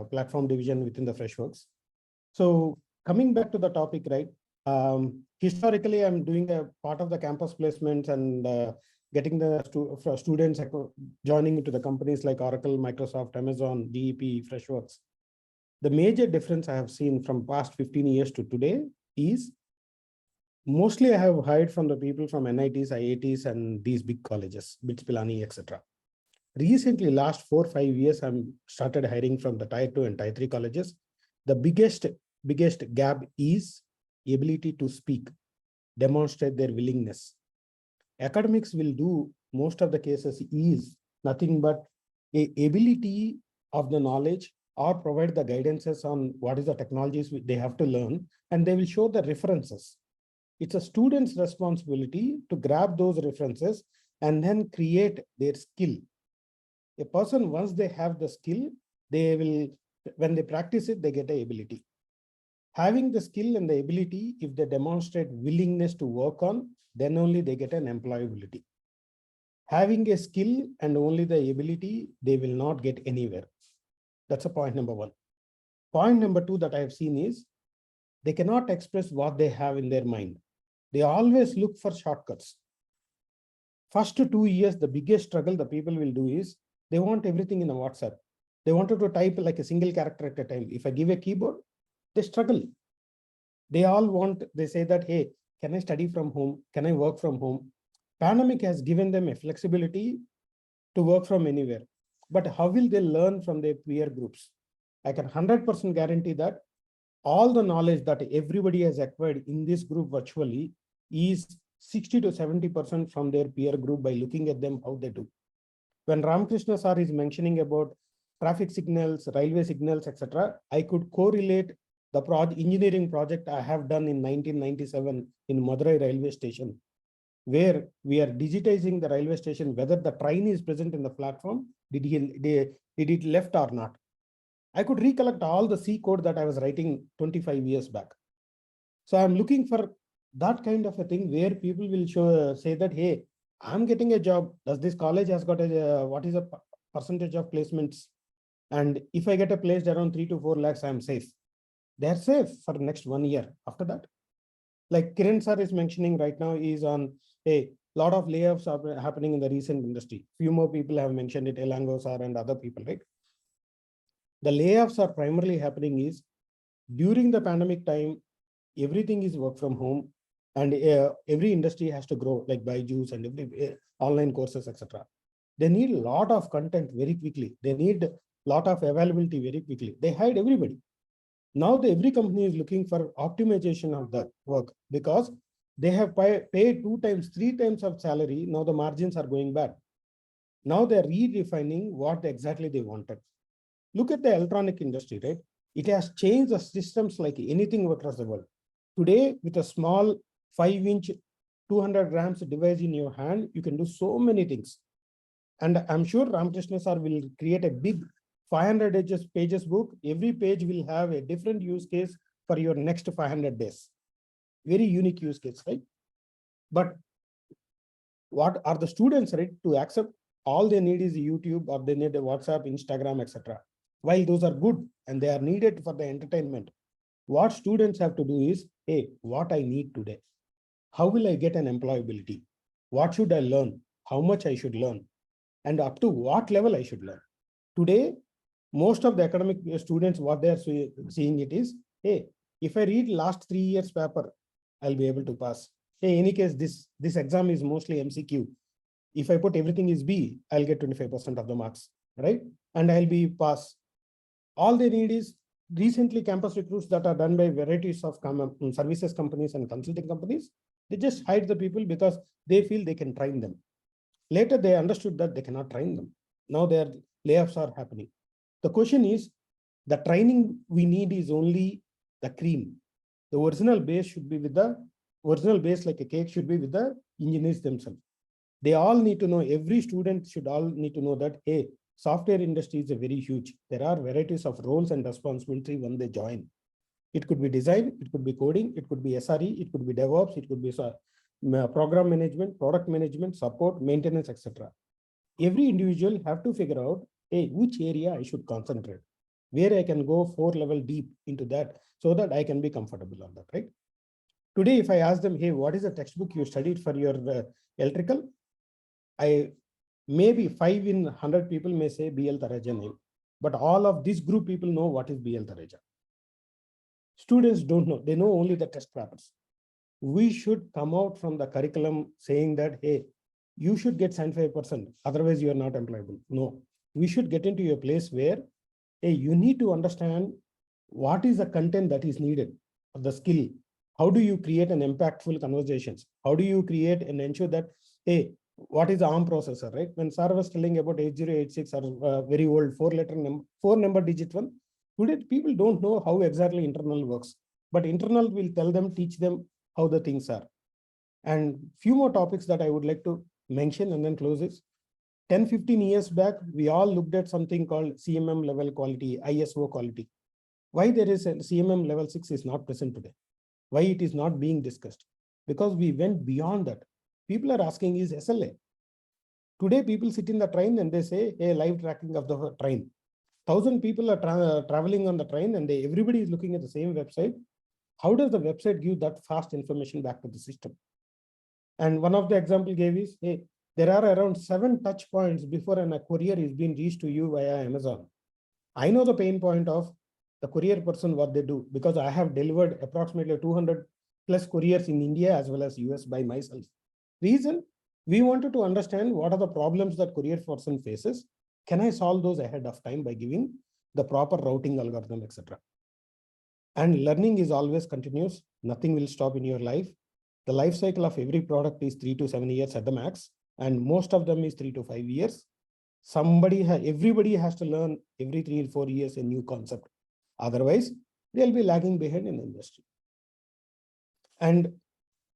platform division within the Freshworks. So coming back to the topic, right? Historically, I'm doing a part of the campus placements and getting the students joining into the companies like Oracle, Microsoft, Amazon, DEP, Freshworks. The major difference I have seen from past 15 years to today is mostly I have hired from the people from NITs, IITs, and these big colleges, BITS Pilani, etc. Recently, last 4 or 5 years, I'm started hiring from the Tier 2 and Tier 3 colleges. The biggest gap is ability to speak, demonstrate their willingness. Academics will do most of the cases is nothing but a ability of the knowledge or provide the guidances on what is the technologies they have to learn, and they will show the references. It's a student's responsibility to grab those references and then create their skill. A person, once they have the skill, they will, when they practice it, they get the ability. Having the skill and the ability, if they demonstrate willingness to work on, then only they get an employability. Having a skill and only the ability, they will not get anywhere. That's a point number one. Point number two that I have seen is they cannot express what they have in their mind. They always look for shortcuts. First 2 years, the biggest struggle the people will do is they want everything in a WhatsApp. They wanted to type like a single character at a time. If I give a keyboard, they struggle. They all want, they say that, hey, can I study from home? Can I work from home? Pandemic has given them a flexibility to work from anywhere. But how will they learn from their peer groups? I can 100% guarantee that all the knowledge that everybody has acquired in this group virtually is 60 to 70% from their peer group by looking at them, how they do. When Ramakrishna sir is mentioning about traffic signals, railway signals, etc., I could correlate the engineering project I have done in 1997 in Madurai railway station, where we are digitizing the railway station, whether the train is present in the platform, did it left or not. I could recollect all the C code that I was writing 25 years back. So I'm looking for that kind of a thing where people will say that, hey, I'm getting a job. Does this college has got what is a percentage of placements? And if I get a place around 3 to 4 lakhs, I'm safe. They're safe for the next 1 year. After that, like Kiran sir is mentioning right now, is on a lot of layoffs are happening in the recent industry. Few more people have mentioned it, Elango sir and other people, right? The layoffs are primarily happening is during the pandemic time, everything is work from home, and every industry has to grow, like Byju's and every online courses, etc. They need a lot of content very quickly. They need a lot of availability very quickly. They hired everybody. Now every company is looking for optimization of the work because they have paid 2 times, 3 times of salary. Now the margins are going bad. Now they're redefining what exactly they wanted. Look at the electronic industry, right? It has changed the systems like anything across the world. Today, with a small 5-inch, 200 grams device in your hand, you can do so many things. And I'm sure Ramakrishna sir will create a big 500 pages book. Every page will have a different use case for your next 500 days. Very unique use case, right? But what are the students ready to accept? All they need is YouTube, or they need a WhatsApp, Instagram, etc. While those are good and they are needed for the entertainment, what students have to do is, hey, what I need today? How will I get an employability? What should I learn? How much I should learn? And up to what level I should learn? Today, most of the academic students, what they are seeing it is, hey, if I read last 3 years paper, I'll be able to pass. Hey, in any case, this exam is mostly MCQ. If I put everything is B, I'll get 25% of the marks, right? And I'll be pass. All they need is recently campus recruits that are done by varieties of services companies and consulting companies. They just hide the people because they feel they can train them. Later, they understood that they cannot train them. Now their layoffs are happening. The question is, the training we need is only the cream. The original base should be with the original base, like a cake, should be with the engineers themselves. They all need to know, every student should all need to know that, hey, software industry is a very huge. There are varieties of roles and responsibility when they join. It could be design, it could be coding, it could be SRE, it could be DevOps, it could be program management, product management, support, maintenance, etc. Every individual have to figure out, hey, which area I should concentrate, where I can go 4 level deep into that so that I can be comfortable on that, right? Today, if I ask them, hey, what is the textbook you studied for your electrical? Maybe 5 in 100 people may say BL Taraja name, but all of this group people know what is BL Taraja. Students don't know, they know only the test papers. We should come out from the curriculum saying that, hey, you should get 75%, otherwise you are not employable. No, we should get into a place where, hey, you need to understand what is the content that is needed, the skill. How do you create an impactful conversations? How do you create and ensure that, hey, what is the ARM processor, right? When Sir was telling about 8086 or very old 4 number digit one, today people don't know how exactly internal works, but internal will tell them, teach them how the things are. And few more topics that I would like to mention and then close this. 10-15 years back, we all looked at something called CMM level quality, ISO quality. Why there is a CMM level 6 is not present today? Why it is not being discussed? Because we went beyond that. People are asking is SLA. Today, people sit in the train and they say, hey, live tracking of the train. 1,000 people are traveling on the train and everybody is looking at the same website. How does the website give that fast information back to the system? And one of the example gave is, hey, there are around 7 touch points before a courier is being reached to you via Amazon. I know the pain point of the courier person, what they do, because I have delivered approximately 200 plus couriers in India as well as US by myself. Reason, we wanted to understand what are the problems that courier person faces. Can I solve those ahead of time by giving the proper routing algorithm, etc. And learning is always continuous. Nothing will stop in your life. The life cycle of every product is 3 to 7 years at the max, and most of them is 3 to 5 years. Everybody has to learn every 3 or 4 years a new concept. Otherwise, they'll be lagging behind in the industry. And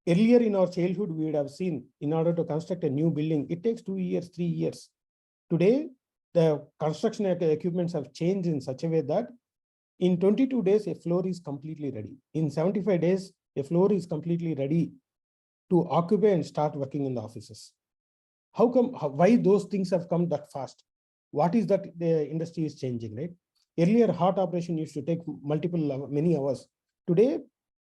earlier in our childhood, we would have seen in order to construct a new building, it takes 2 years, 3 years. Today, the construction equipments have changed in such a way that in 22 days, a floor is completely ready. In 75 days, a floor is completely ready to occupy and start working in the offices. How come, why those things have come that fast? What is that the industry is changing, right? Earlier, heart operation used to take many hours. Today,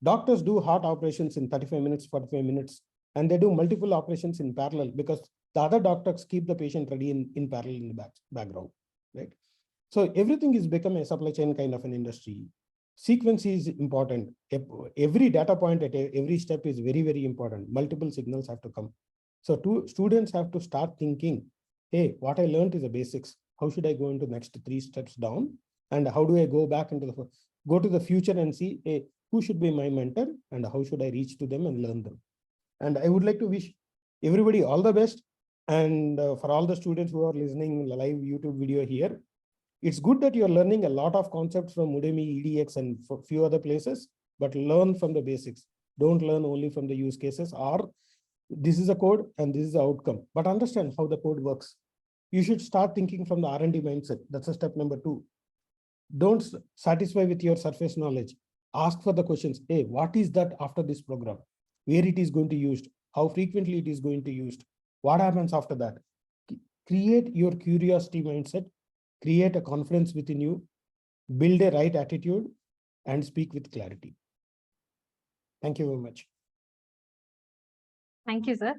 doctors do heart operations in 35 minutes, 45 minutes, and they do multiple operations in parallel because the other doctors keep the patient ready in parallel in the background, right? So everything is become a supply chain kind of an industry. Sequence is important. Every data point at every step is very, very important. Multiple signals have to come. So students have to start thinking, hey, what I learned is the basics. How should I go into next 3 steps down? And how do I go back into go to the future and see, hey, who should be my mentor and how should I reach to them and learn them? And I would like to wish everybody all the best. And for all the students who are listening live YouTube video here, it's good that you're learning a lot of concepts from Udemy, EDX, and a few other places, but learn from the basics. Don't learn only from the use cases or this is a code and this is the outcome, but understand how the code works. You should start thinking from the R&D mindset. That's a step number 2. Don't satisfy with your surface knowledge. Ask for the questions. Hey, what is that after this program? Where it is going to be used? How frequently it is going to be used? What happens after that? Create your curiosity mindset. Create a confidence within you, build a right attitude, and speak with clarity. Thank you very much. Thank you, sir.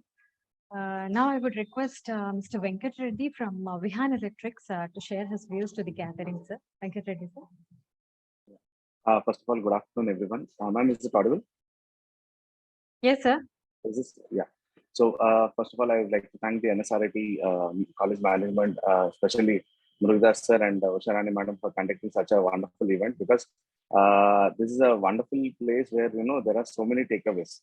Now I would request Mr. Venkat Reddy from Vihan Electrics to share his views to the gathering, sir. Venkat Reddy, sir. First of all, good afternoon, everyone. Ma'am, is it audible? Yes, sir. Is this, yeah. So first of all, I would like to thank the NSRIT college management, especially Murugadas sir and Usharani madam for conducting such a wonderful event, because this is a wonderful place where, there are so many takeaways.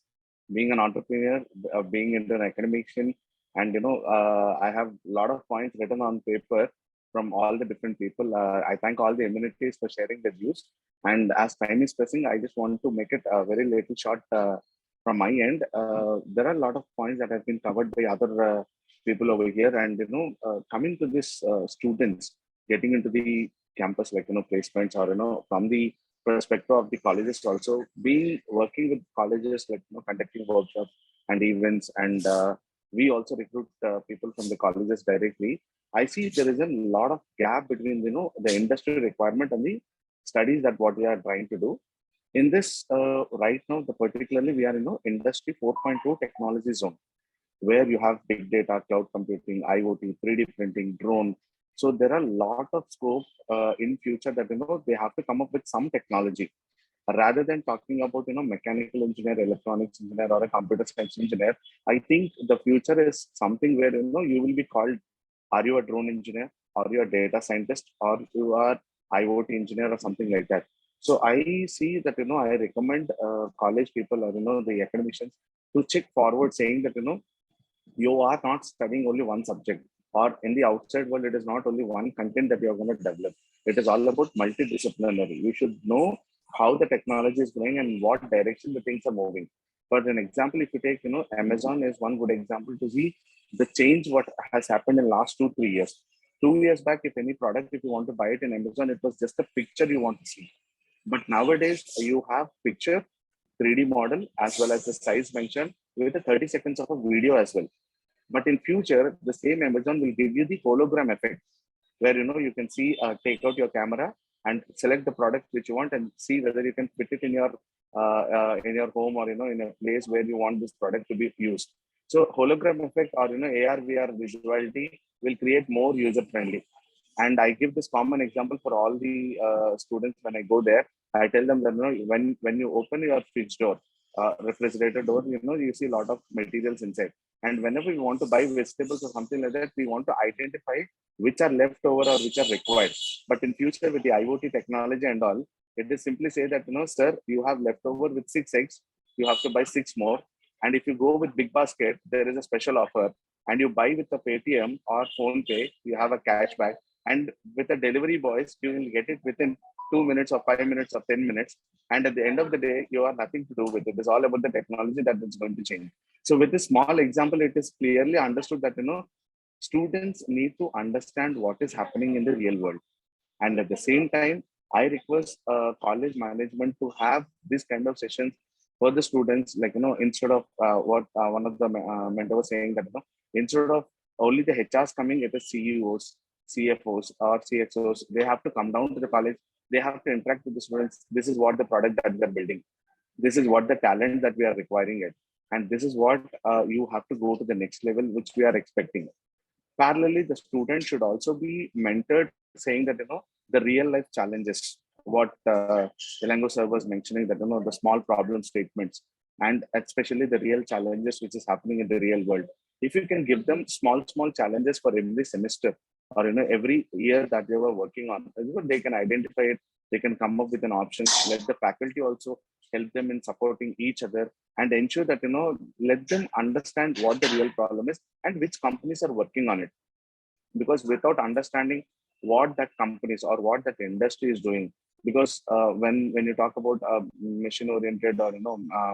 Being an entrepreneur, being into an academician, and, I have a lot of points written on paper from all the different people. I thank all the amenities for sharing their views. And as time is pressing, I just want to make it a very little short from my end. There are a lot of points that have been covered by other people over here, and coming to this students getting into the campus, like placements, or from the perspective of the colleges, also being working with colleges, like conducting workshops and events, and we also recruit people from the colleges directly. I see there is a lot of gap between the industry requirement and the studies that what we are trying to do. In this right now, particularly we are in industry 4.2 technology zone, where you have big data, cloud computing, IoT, 3D printing, drone. So there are a lot of scope in future that they have to come up with some technology, rather than talking about mechanical engineer, electronics engineer, or a computer science engineer. I think the future is something where you will be called, are you a drone engineer, or you a data scientist, or you are IoT engineer, or something like that. So I see that I recommend college people, or the academicians, to check forward, saying that you are not studying only one subject, or in the outside world, it is not only one content that you're going to develop. It is all about multidisciplinary. You should know how the technology is going and what direction the things are moving. For an example, if you take, Amazon is one good example to see the change what has happened in last 2-3 years. 2 years back, if any product, if you want to buy it in Amazon, it was just a picture you want to see. But nowadays you have picture, 3D model, as well as the size mentioned with the 30 seconds of a video as well. But in future, the same Amazon will give you the hologram effect, where you can see, take out your camera and select the product which you want and see whether you can fit it in your home, or in a place where you want this product to be used. So hologram effect, or AR VR visuality will create more user friendly. And I give this common example for all the students. When I go there, I tell them that when you open your fridge door, refrigerator door, you see a lot of materials inside. And whenever we want to buy vegetables or something like that, we want to identify which are left over or which are required. But in future, with the IoT technology and all, it is simply say that, sir, you have left over with 6 eggs, you have to buy 6 more. And if you go with Big Basket, there is a special offer. And you buy with the Paytm or Phone Pay, you have a cashback. And with the delivery boys, you will get it within 2 minutes or 5 minutes or 10 minutes. And at the end of the day, you have nothing to do with it. It's all about the technology that is going to change. So with this small example, it is clearly understood that, students need to understand what is happening in the real world. And at the same time, I request college management to have this kind of sessions for the students, like, instead of what one of the mentors was saying, that, instead of only the HRs coming, it is CEOs, CFOs or CXOs, they have to come down to the college. They have to interact with the students. This is what the product that we're building. This is what the talent that we are requiring it. And this is what you have to go to the next level, which we are expecting. Parallelly, the student should also be mentored, saying that, the real life challenges, what Elango sir was mentioning, that, the small problem statements, and especially the real challenges which is happening in the real world. If you can give them small challenges for every semester, or every year that they were working on, they can identify it, they can come up with an option. Let the faculty also help them in supporting each other, and ensure that, let them understand what the real problem is and which companies are working on it. Because without understanding what that companies or what that industry is doing, because when you talk about mission oriented or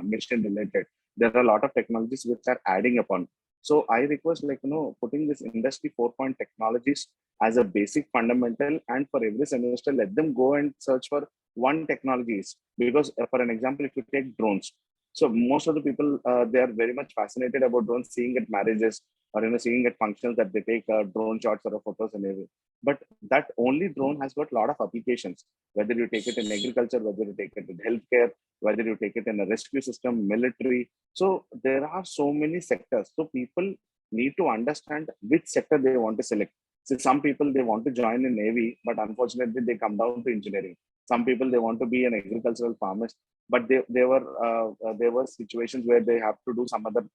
mission related, there are a lot of technologies which are adding upon. So I request, like, putting this industry 4.0 technologies as a basic fundamental, and for every semester, let them go and search for one technologies. Because for an example, if you take drones, so most of the people, they are very much fascinated about drones, seeing at marriages or seeing at functions that they take drone shots or photos and everything. But that only drone has got a lot of applications, whether you take it in agriculture, whether you take it in healthcare, whether you take it in a rescue system, military. So there are so many sectors. So people need to understand which sector they want to select. So some people, they want to join in Navy, but unfortunately they come down to engineering. Some people, they want to be an agricultural farmer, but there were situations where they have to do some other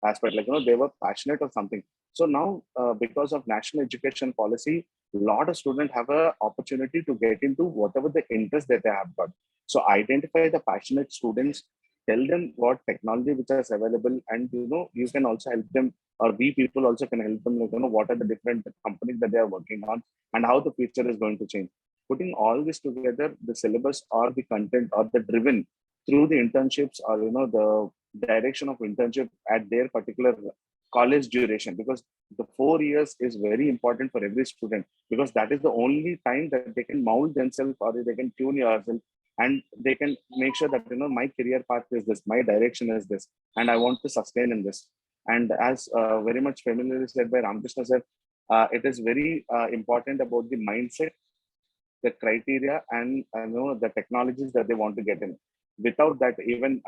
aspect, like, they were passionate or something. So now, because of national education policy, a lot of students have an opportunity to get into whatever the interest that they have got. So identify the passionate students, tell them what technology which is available, and you can also help them, or we people also can help them, like, what are the different companies that they are working on and how the future is going to change. Putting all this together, the syllabus or the content or the driven through the internships, or the direction of internship at their particular college duration, because the 4 years is very important for every student, because that is the only time that they can mold themselves, or they can tune yourself, and they can make sure that, my career path is this, my direction is this, and I want to sustain in this. And as very much familiarly said by Ramakrishna sir, it is very important about the mindset, the criteria, and the technologies that they want to get in. Without that, even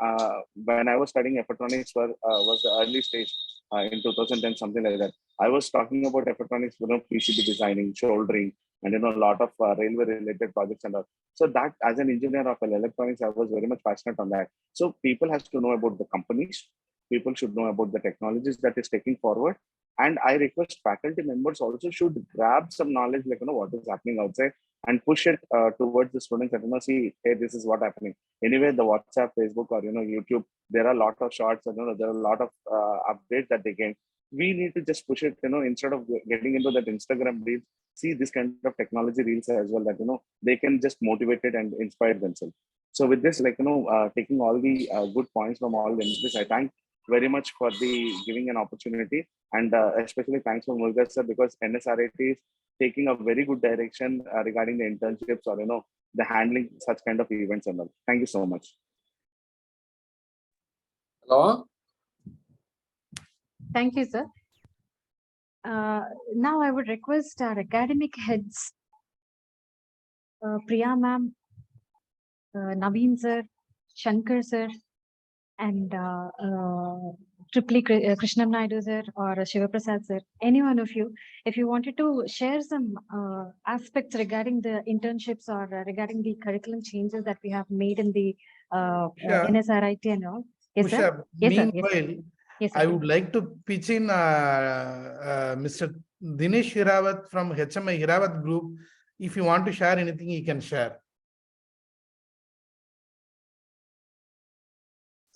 when I was studying electronics was the early stage in 2010, something like that. I was talking about electronics, PCB designing, soldering, and a lot of railway related projects and all. So that, as an engineer of electronics, I was very much passionate on that. So people has to know about the companies. People should know about the technologies that is taking forward. And I request faculty members also should grab some knowledge, like, what is happening outside, and push it towards the students that, see, hey, this is what happening. Anyway, the WhatsApp, Facebook, or, YouTube, there are a lot of shorts, and, there are a lot of updates that they gain. We need to just push it, instead of getting into that Instagram reels, see this kind of technology reels as well, that, they can just motivate it and inspire themselves. So with this, like, taking all the good points from all this, I thank very much for the giving an opportunity, and especially thanks for Muruga sir, because NSRIT is taking a very good direction regarding the internships, or the handling such kind of events and all. Thank you so much. Hello. Thank you, sir. Now I would request our academic heads, Priya ma'am, Naveen sir, Shankar sir, and Tripli Krishnam Naidu sir or Shiva Prasad sir, any one of you, if you wanted to share some aspects regarding the internships or regarding the curriculum changes that we have made in the Sure. NSRIT and all. Yes, sir. Usha, Yes, sir. Yes, sir. meanwhile, Yes, sir. I would like to pitch in Mr. Dinesh Hirawat from HMI Hirawat Group. If you want to share anything, he can share.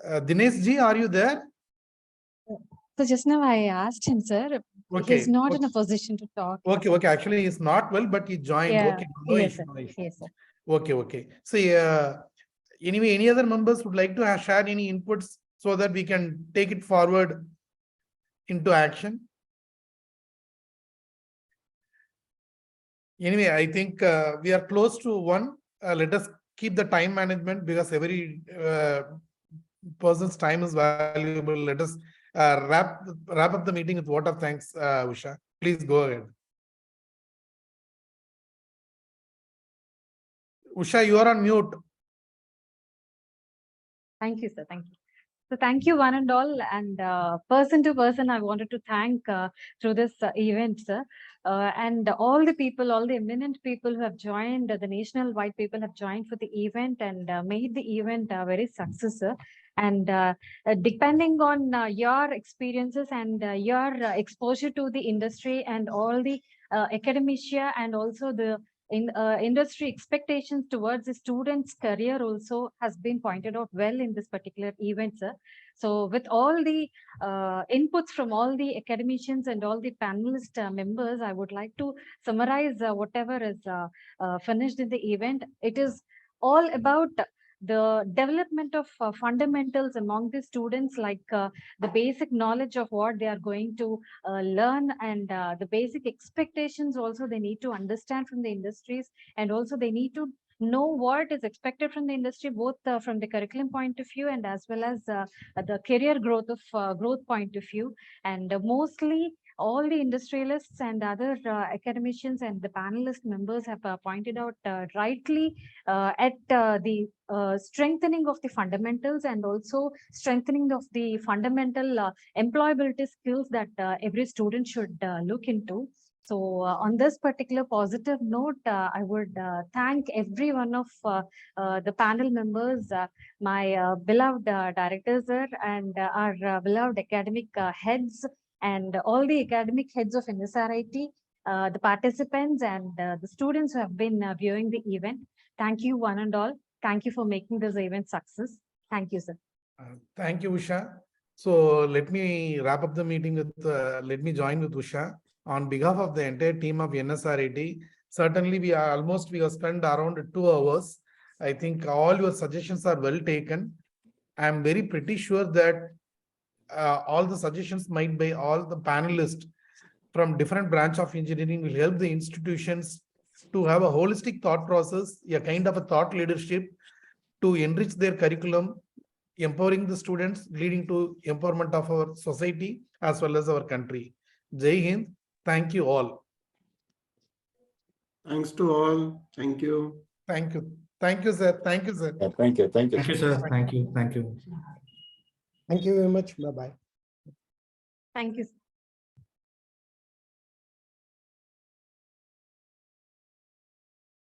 Dinesh ji, are you there? So just now I asked him, sir, Okay. he's not in Okay. a position to talk. Okay. Actually, he's not well, but he joined. Yeah. Okay. No Yes, issue. sir. No issue. Yes, sir. Okay. So, anyway, any other members would like to share any inputs so that we can take it forward into action? Anyway, I think we are close to one. Let us keep the time management because every person's time is valuable. Let us wrap up the meeting with vote of thanks, Usha. Please go ahead. Usha, you are on mute. Thank you, sir. Thank you. So thank you one and all, and person to person, I wanted to thank through this event, sir, and all the people, all the eminent people who have joined, the national-wide people have joined for the event and made the event very successful. And depending on your experiences and your exposure to the industry and all the academia and also the industry expectations towards the students' career also has been pointed out well in this particular event, sir. So with all the inputs from all the academicians and all the panelist members, I would like to summarize whatever is finished in the event. It is all about the development of fundamentals among the students, like the basic knowledge of what they are going to learn, and the basic expectations also they need to understand from the industries, and also they need to know what is expected from the industry, both from the curriculum point of view and as well as the career growth point of view. And mostly all the industrialists and other academicians and the panelist members have pointed out rightly at the strengthening of the fundamentals and also strengthening of the fundamental employability skills that every student should look into. So on this particular positive note, I would thank every one of the panel members, my beloved directors and our beloved academic heads and all the academic heads of NSRIT, the participants and the students who have been viewing the event. Thank you one and all. Thank you for making this event success. Thank you, sir. Thank you, Usha. So let me wrap up the meeting with, let me join with Usha. On behalf of the entire team of NSRIT, certainly we have spent around 2 hours. I think all your suggestions are well taken. I am very pretty sure that all the suggestions made by all the panelists from different branch of engineering will help the institutions to have a holistic thought process, a kind of a thought leadership to enrich their curriculum, empowering the students, leading to empowerment of our society as well as our country. Jai Hind. Thank you all. Thanks to all. Thank you. Thank you. Thank you, sir. Thank you, sir. Yeah, thank you. Thank you. Thank you, sir. Thank you. Thank you very much. Bye-bye. Thank you.